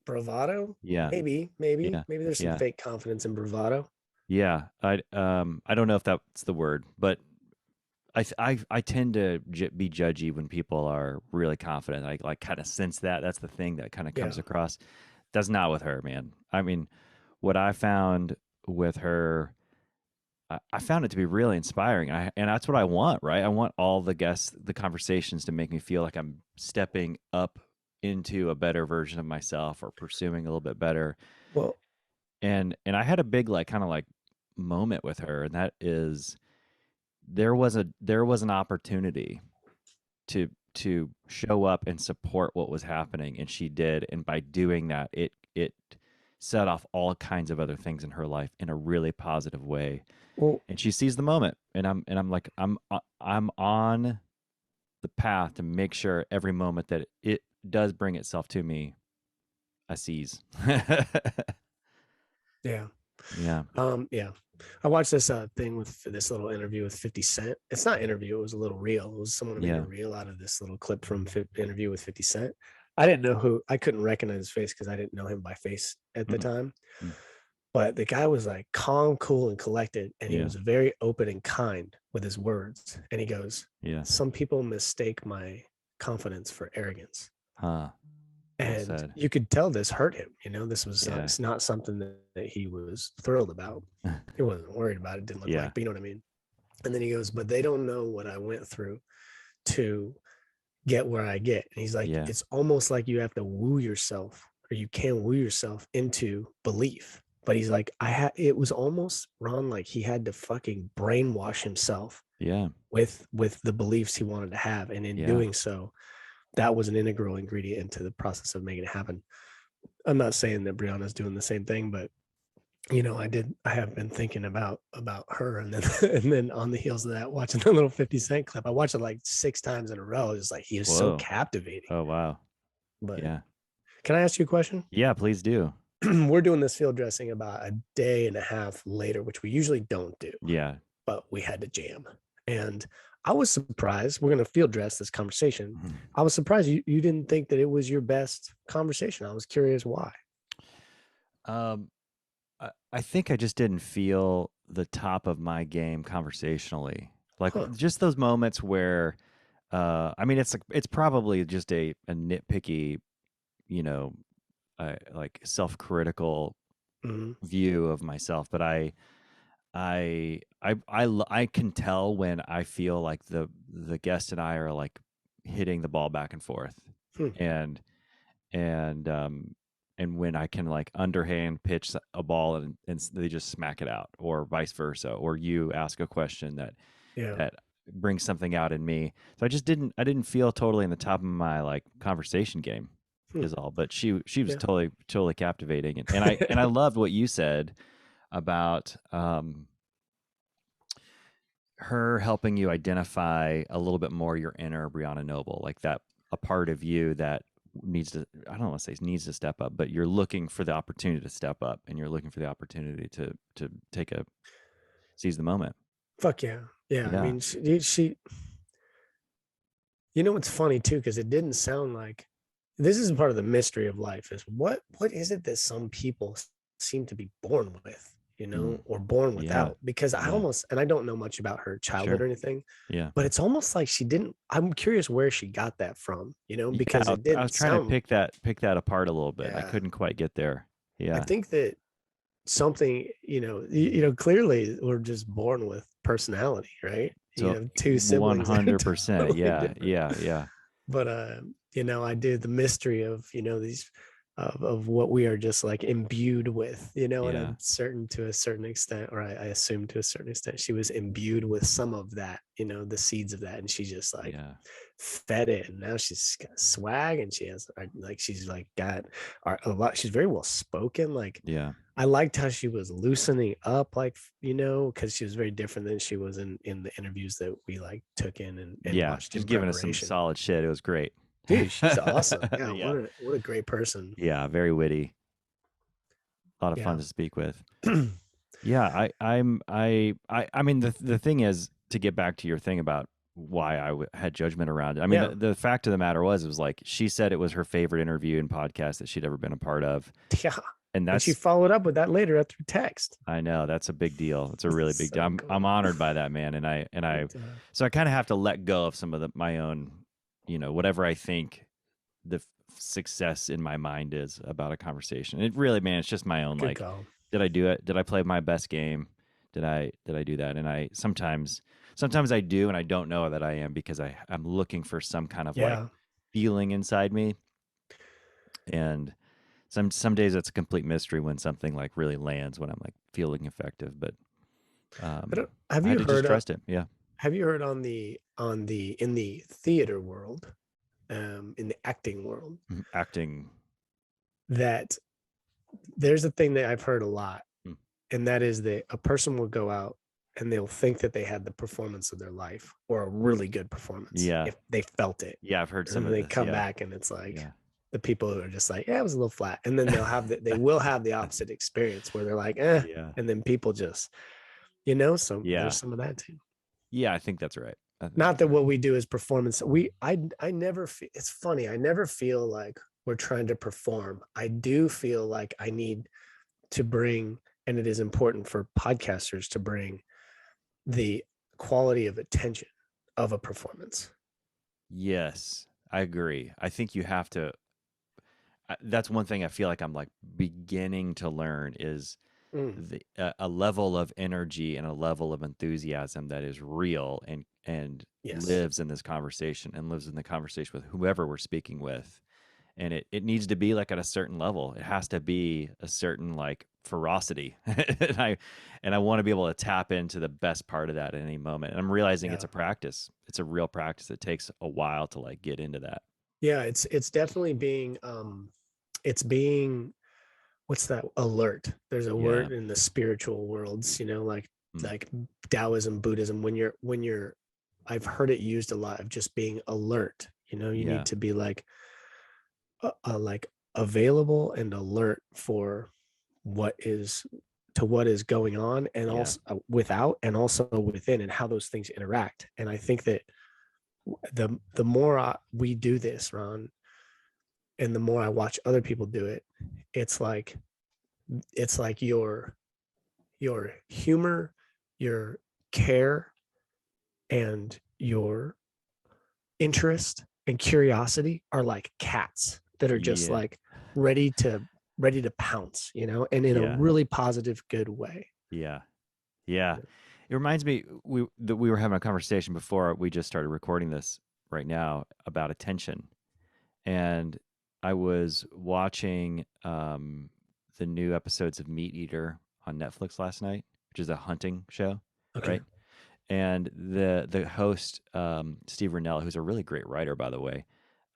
Bravado? Yeah. Maybe there's some fake confidence in bravado. Yeah, I don't know if that's the word, but I tend to be judgy when people are really confident. I like kind of sense that. That's the thing that kind of comes across. That's not with her, man. I mean, what I found with her, I found it to be really inspiring. And that's what I want, right? I want all the guests, the conversations to make me feel like I'm stepping up into a better version of myself or pursuing a little bit better. Well, and I had a big like kind of like moment with her, and that is there was an opportunity to show up and support what was happening, and she did, and by doing that it set off all kinds of other things in her life in a really positive way. Well, and she sees the moment, and I'm like I'm on the path to make sure every moment that it does bring itself to me I seize. yeah. Yeah. Yeah. I watched this thing with this little interview with 50 Cent. It's not interview, it was a little reel. It was someone made a reel out of this little clip from interview with 50 Cent. I didn't know who, I couldn't recognize his face because I didn't know him by face at the time. But the guy was like calm, cool, and collected. And he was very open and kind with his words. And he goes, some people mistake my confidence for arrogance. And you could tell this hurt him. You know, this was it's not something that he was thrilled about. He wasn't worried about it. Didn't look like, but you know what I mean? And then he goes, but they don't know what I went through to get where I get. And he's like, it's almost like you have to woo yourself, or you can woo yourself into belief. But he's like, it was almost Ron, like he had to fucking brainwash himself with the beliefs he wanted to have. And in doing so, that was an integral ingredient into the process of making it happen. I'm not saying that Brianna's doing the same thing, but you know, I have been thinking about her, and then on the heels of that, watching the little 50 Cent clip. I watched it like 6 times in a row. It's like, he is so captivating. Oh, wow. But can I ask you a question? Yeah, please do. We're doing this field dressing about a day and a half later, which we usually don't do. Yeah. But we had to jam. And I was surprised. We're going to field dress this conversation. I was surprised you didn't think that it was your best conversation. I was curious why. I think I just didn't feel the top of my game conversationally. Like just those moments where, I mean, it's probably just a nitpicky, you know, like self-critical view of myself, but I can tell when I feel like the guest and I are like hitting the ball back and forth, and when I can like underhand pitch a ball and they just smack it out, or vice versa, or you ask a question that brings something out in me. So I didn't feel totally in the top of my like conversation game is all, but she was totally captivating, and I loved what you said about her helping you identify a little bit more your inner Brianna Noble, like that a part of you that needs to, I don't want to say needs to step up, but you're looking for the opportunity to step up, and you're looking for the opportunity to seize the moment. Fuck yeah. I mean, she you know, it's funny too, because it didn't sound like, this is part of the mystery of life, is what is it that some people seem to be born with? Mm. or born Yeah. without, because I Yeah. almost, and I don't know much about her childhood Sure. or anything, Yeah. but it's almost like she didn't. I'm curious where she got that from, Yeah. because it I was didn't trying to sound. pick that apart a little bit. I Yeah. couldn't quite get there. I Yeah. think that something, clearly we're just born with personality, right? You So have two siblings that are 100%. totally Yeah. different. Yeah. Yeah. But I do the mystery of, these of what we are just like imbued with, and Yeah. I'm certain to a certain extent, or I assume to a certain extent, she was imbued with some of that, the seeds of that, and she just like Yeah. fed it, and now she's got swag, and she has like she's like got a lot. She's very well spoken. Like, Yeah. I liked how she was loosening up, like, because she was very different than she was in the interviews that we like took in and Yeah. watched She's in giving us some preparation. solid shit. It was great. Dude, she's awesome. Yeah, Yeah. what a great person. Yeah. Very witty. A lot of fun Yeah. to speak with. Yeah. I mean, the thing is, to get back to your thing about why had judgment around it. I mean, Yeah. the fact of the matter was, it was like, she said it was her favorite interview and podcast that she'd ever been a part of. Yeah. And And she that's, followed up with that later through text. I know, that's a big deal. It's a really big deal. So I'm cool. honored by that, man. But, So I kind of have to let go of some of my own, whatever I think the success in my mind is about a conversation. It really, man, it's just my own, good like, call. did I do it? Did I play my best game? Did I do that? And I sometimes I do, and I don't know that I am, because I'm looking for some kind of like Yeah. feeling inside me. And some days it's a complete mystery when something like really lands, when I'm like feeling effective. But Have I had you to just heard of, trust it. Yeah. have you heard in the theater world, in the acting world, Acting. that there's a thing that I've heard a lot, Mm. and that is that a person will go out and they'll think that they had the performance of their life, or a really good performance, Yeah. if they felt it. Yeah. I've heard And some then of they this. come Yeah. back and it's like Yeah. the people who are just like, yeah, it was a little flat. And then they will have the opposite experience where they're like, eh. Yeah. And then people just, so Yeah. there's some of that too. Yeah. I think that's right. I think Not that's that right. what we do is performance. I never feel, it's funny. I never feel like we're trying to perform. I do feel like I need to bring, and it is important for podcasters to bring the quality of attention of a performance. Yes, I agree. I think you have to. That's one thing I feel like I'm like beginning to learn is Mm, a level of energy and a level of enthusiasm that is real and yes. lives in this conversation and lives in the conversation with whoever we're speaking with. And it needs to be like at a certain level. It has to be a certain like ferocity. And I want to be able to tap into the best part of that at any moment. And I'm realizing it's Yeah. a practice. It's a real practice. It takes a while to like get into that. Yeah. It's definitely being, it's being, what's that, alert. There's a Yeah. word in the spiritual worlds, Mm. like Taoism, Buddhism, I've heard it used a lot of just being alert. You Yeah. need to be like available and alert for what is going on, and Yeah. also without, and also within, and how those things interact. And I think that the more we do this, Ron, and the more I watch other people do it, it's like your humor, your care, and your interest and curiosity are like cats that are just Yeah. like ready to pounce, and in a Yeah. really positive, good way. Yeah. Yeah. It reminds me that we were having a conversation before we just started recording this right now about attention. And I was watching the new episodes of Meat Eater on Netflix last night, which is a hunting show, Okay. right? And the host, Steve Rennell, who's a really great writer, by the way,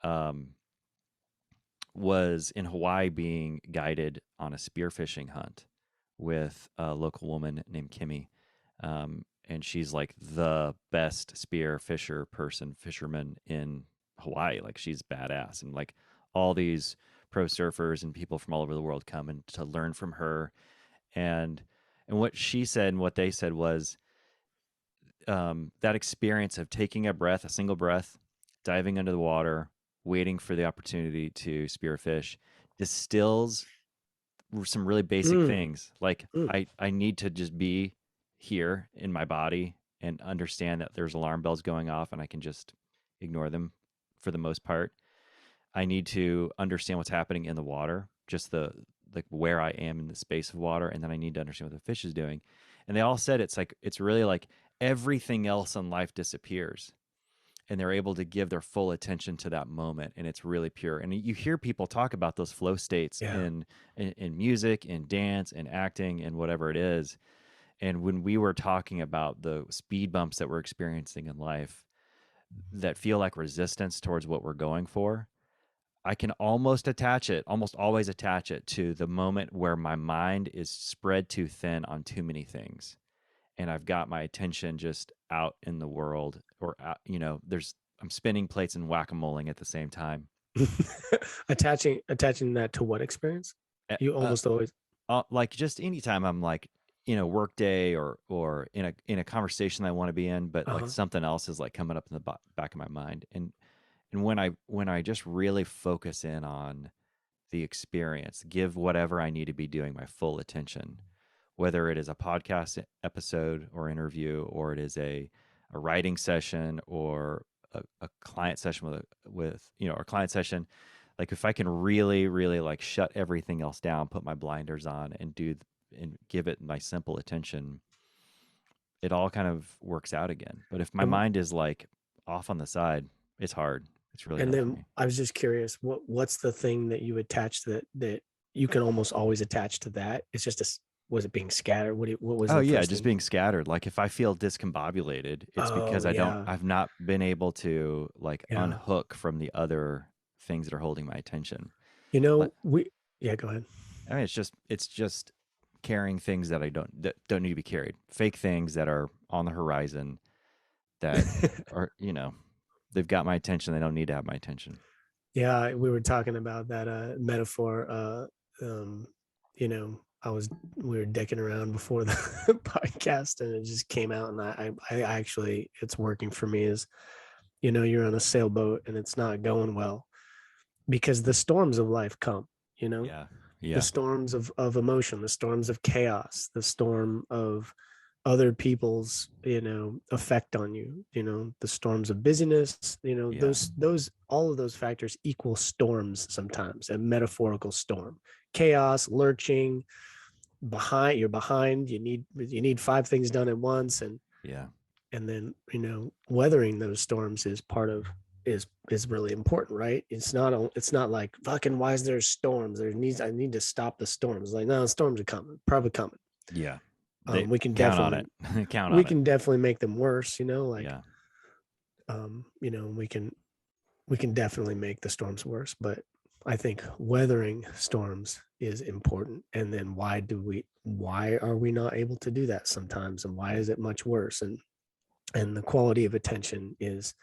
um, was in Hawaii being guided on a spearfishing hunt with a local woman named Kimmy. And she's like the best fisherman in Hawaii. Like, she's badass. And like all these pro surfers and people from all over the world come and to learn from her. And what she said and what they said was, that experience of taking a breath, a single breath, diving under the water, waiting for the opportunity to spear fish, distills some really basic Mm, things. Like mm. I need to just be here in my body and understand that there's alarm bells going off and I can just ignore them for the most part. I need to understand what's happening in the water, just the like where I am in the space of water, and then I need to understand what the fish is doing. And they all said it's really like everything else in life disappears and they're able to give their full attention to that moment and it's really pure. And you hear people talk about those flow states Yeah. in music, in dance, in acting, and whatever it is. And when we were talking about the speed bumps that we're experiencing in life that feel like resistance towards what we're going for, I can almost always attach it to the moment where my mind is spread too thin on too many things. And I've got my attention just out in the world, or out, I'm spinning plates and whack-a-moling at the same time. Attaching that to what experience? Uh, You uh, almost always. like just anytime I'm like in a work day or in a conversation I want to be in, but like Uh-huh. something else is like coming up in the back of my mind. And when I just really focus in on the experience, give whatever I need to be doing my full attention, whether it is a podcast episode or interview, or it is a writing session or a client session with a client session. Like if I can really, really like shut everything else down, put my blinders on and give it my simple attention, it all kind of works out again. But if my And mind is like off on the side, it's hard. It's really and hard for then me. I was just curious, what's the thing that you attach that you can almost always attach to that? It's just was it being scattered? What was Oh the yeah, first just thing? being scattered. Like if I feel discombobulated, it's Oh because yeah. I've not been able to like Yeah. unhook from the other things that are holding my attention. You But know, yeah, go ahead. I mean, it's just carrying things that don't need to be carried. Fake things that are on the horizon that are, they've got my attention. They don't need to have my attention. Yeah, we were talking about that metaphor. I was we were dicking around before the podcast, and it just came out, and I actually it's working for me. Is you're on a sailboat and it's not going well because the storms of life come. You know, Yeah. the Yeah. storms of emotion, the storms of chaos, the storm of other people's effect on you, the storms of busyness, Yeah. those all of those factors equal storms, sometimes a metaphorical storm, chaos, lurching behind, you're behind, you need five things done at once, Yeah. and then weathering those storms is part of is really important, right? It's not like, fucking, why is there storms, I need to stop the storms. Like, no, storms are coming, probably coming. Yeah. They We can count on definitely it. Count we on it. can definitely make them worse, like, Yeah. we can definitely make the storms worse, but I think weathering storms is important. And then why are we not able to do that sometimes, and why is it much worse? And the quality of attention is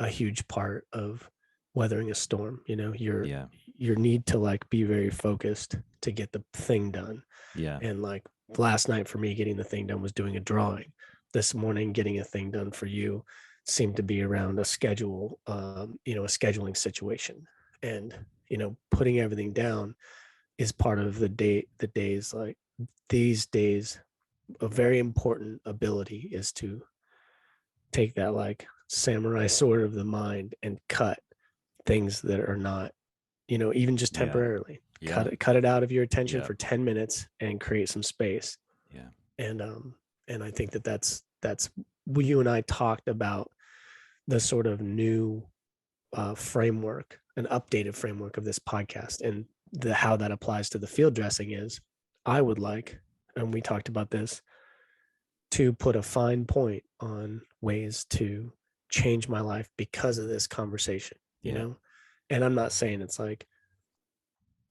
a huge part of weathering a storm. Yeah. Your need to like be very focused to get the thing done. Yeah. And like last night for me, getting the thing done was doing a drawing. This morning, getting a thing done for you seemed to be around a schedule, a scheduling situation. And putting everything down is part of the days, like these days. A very important ability is to take that like samurai sword of the mind and cut things that are not, even just Yeah. temporarily. Yeah. Cut it out of your attention Yeah. for 10 minutes and create some space. Yeah. And I think that's you and I talked about the sort of new framework, an updated framework of this podcast, and how that applies to the field dressing is, I would like, and we talked about this, to put a fine point on ways to change my life because of this conversation, Yeah. And I'm not saying it's like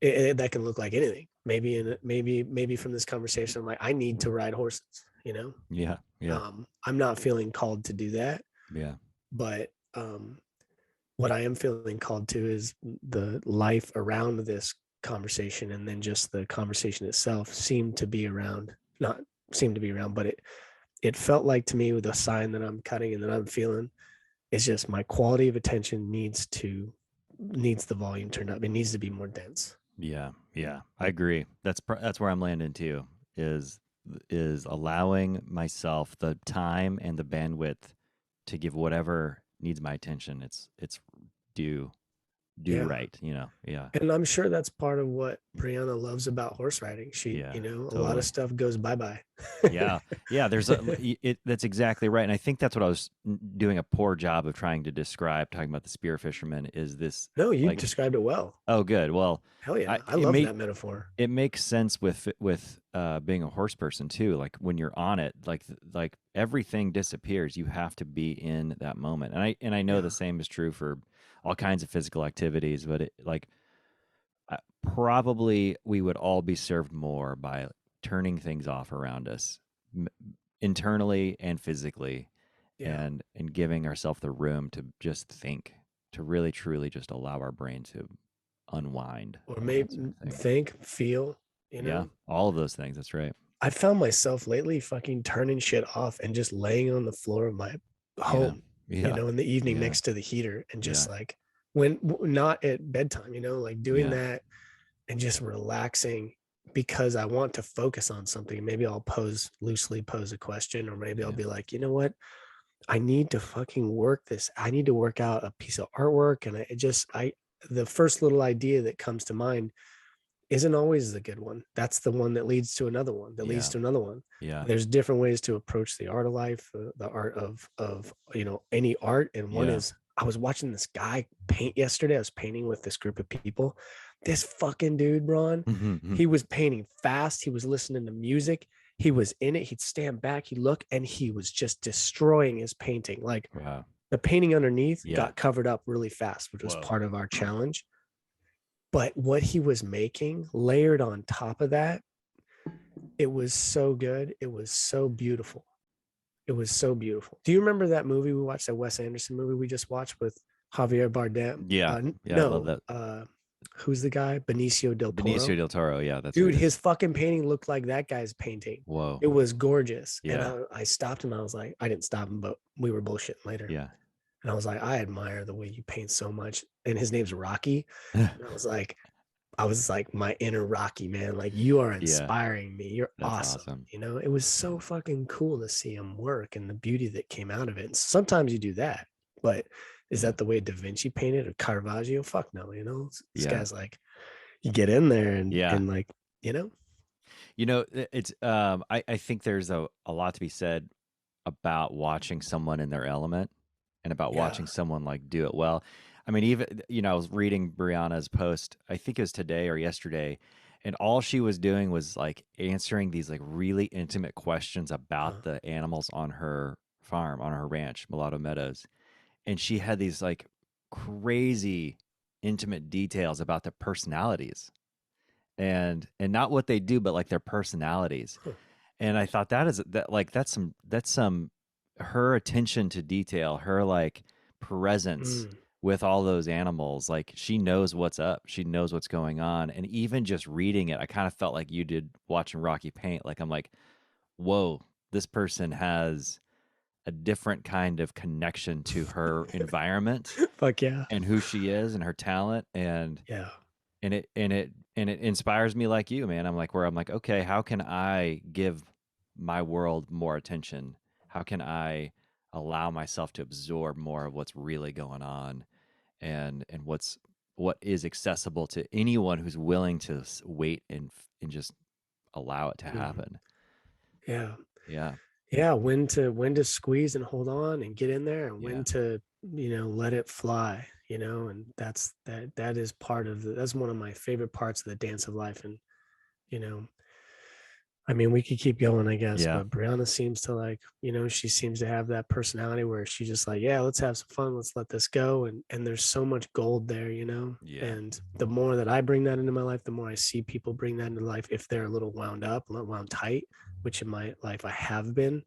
that can look like anything. Maybe from this conversation, I'm like, I need to ride horses, Yeah. Yeah. I'm not feeling called to do that, Yeah. but what I am feeling called to is the life around this conversation, and then just the conversation itself seemed to be around, not seemed to be around, but it felt like to me, with a sign that I'm cutting and that I'm feeling, it's just my quality of attention needs the volume turned up. It needs to be more dense. Yeah, I agree. That's where I'm landing too. Is is allowing myself the time and the bandwidth to give whatever needs my attention. It's due do Yeah. right. Yeah, And I'm sure that's part of what Brianna loves about horse riding. She, yeah, a lot of totally. stuff goes bye-bye. Yeah, yeah. That's exactly right, and I think that's what I was doing a poor job of trying to describe. Talking about the spear fisherman is this No, you like, described it well. oh, good. Well, Hell yeah. I it love made that metaphor. it makes sense with being a horse person too. Like when you're on it, like everything disappears. You have to be in that moment, and I know Yeah. the same is true for all kinds of physical activities. But probably we would all be served more by turning things off around us, internally and physically, Yeah. and giving ourselves the room to just think, to really truly just allow our brain to unwind Or and that sort maybe of thing. think, feel, you Yeah, know. all of those things. That's right. I found myself lately fucking turning shit off and just laying on the floor of my Yeah, home, yeah, in the evening yeah, next to the heater and just yeah, like not at bedtime, like doing yeah, that and just relaxing because I want to focus on something. Maybe I'll loosely pose a question, or maybe I'll yeah, be like, you know what? I need to fucking work this. I need to work out a piece of artwork. And the first little idea that comes to mind isn't always the good one. That's the one that leads to another one, that leads yeah, to another one. yeah, There's different ways to approach the art of life, the art of any art. And one yeah. is, I was watching this guy paint yesterday. I was painting with this group of people. This fucking dude, Braun, he was painting fast. He was listening to music. He was in it. He'd stand back, he'd look, and he was just destroying his painting. Like Wow. the painting underneath Yeah. got covered up really fast, which was Whoa. part of our challenge. But what he was making layered on top of that, it was so good. It was so beautiful. It was so beautiful. Do you remember that movie we watched, that Wes Anderson movie we just watched with Javier Bardem? Yeah. Yeah. I love No, that. who's the guy? Benicio del Benicio Toro. del Toro. Yeah, that's who Dude, it is. his fucking painting looked like that guy's painting. Whoa. It was gorgeous. And Yeah. I stopped him. I was like, I didn't stop him, but we were bullshitting later. Yeah. And I was like, I admire the way you paint so much. And his name's Rocky. And I was like my inner Rocky, man. Like, you are Yeah. inspiring me. You're That's awesome. awesome. It was so fucking cool to see him work and the beauty that came out of it. And sometimes you do that, but is Yeah. that the way Da Vinci painted, or Caravaggio? Fuck no. This Yeah. guy's like, you get in there Yeah. and like, It's I think there's a lot to be said about watching someone in their element and about yeah. watching someone like do it well. I mean, even I was reading Brianna's post, I think it was today or yesterday, and all she was doing was like answering these like really intimate questions about the animals on her farm, on her ranch, Mulatto Meadows. And she had these like crazy intimate details about their personalities, and not what they do, but like their personalities. Huh. And I thought that's some her attention to detail, her like presence with all those animals. Like she knows what's up, she knows what's going on. And even just reading it, I kind of felt like you did watching Rocky paint. Like I'm like, whoa, this person has a different kind of connection to her environment Fuck yeah. and who she is and her talent. Yeah. And it inspires me like you, man. I'm like, okay, how can I give my world more attention? How can I allow myself to absorb more of what's really going on, and what is accessible to anyone who's willing to wait and just allow it to happen. Yeah. Yeah. Yeah. When to squeeze and hold on and get in there, and Yeah. when to, let it fly, and that is that's one of my favorite parts of the dance of life. And, you know, I mean, we could keep going, I guess, Yeah. but Brianna seems to like, she seems to have that personality where she's just like, yeah, let's have some fun. Let's let this go. And there's so much gold there, Yeah. and the more that I bring that into my life, the more I see people bring that into life. If they're a little wound up, a little wound tight, which in my life I have been,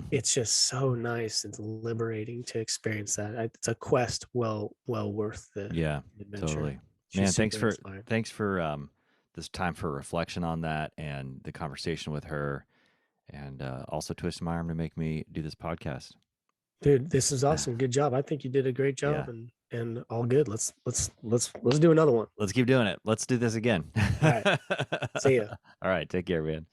it's just so nice and liberating to experience that. It's a quest well worth the Yeah, adventure. totally. She's Man, super inspiring. thanks for this time for reflection on that and the conversation with her, and also twisting my arm to make me do this podcast. Dude, this is awesome. Good job. I think you did a great Yeah. job, and and all good. Let's do another one. Let's keep doing it. Let's do this again. All right. See ya. All right. Take care, man.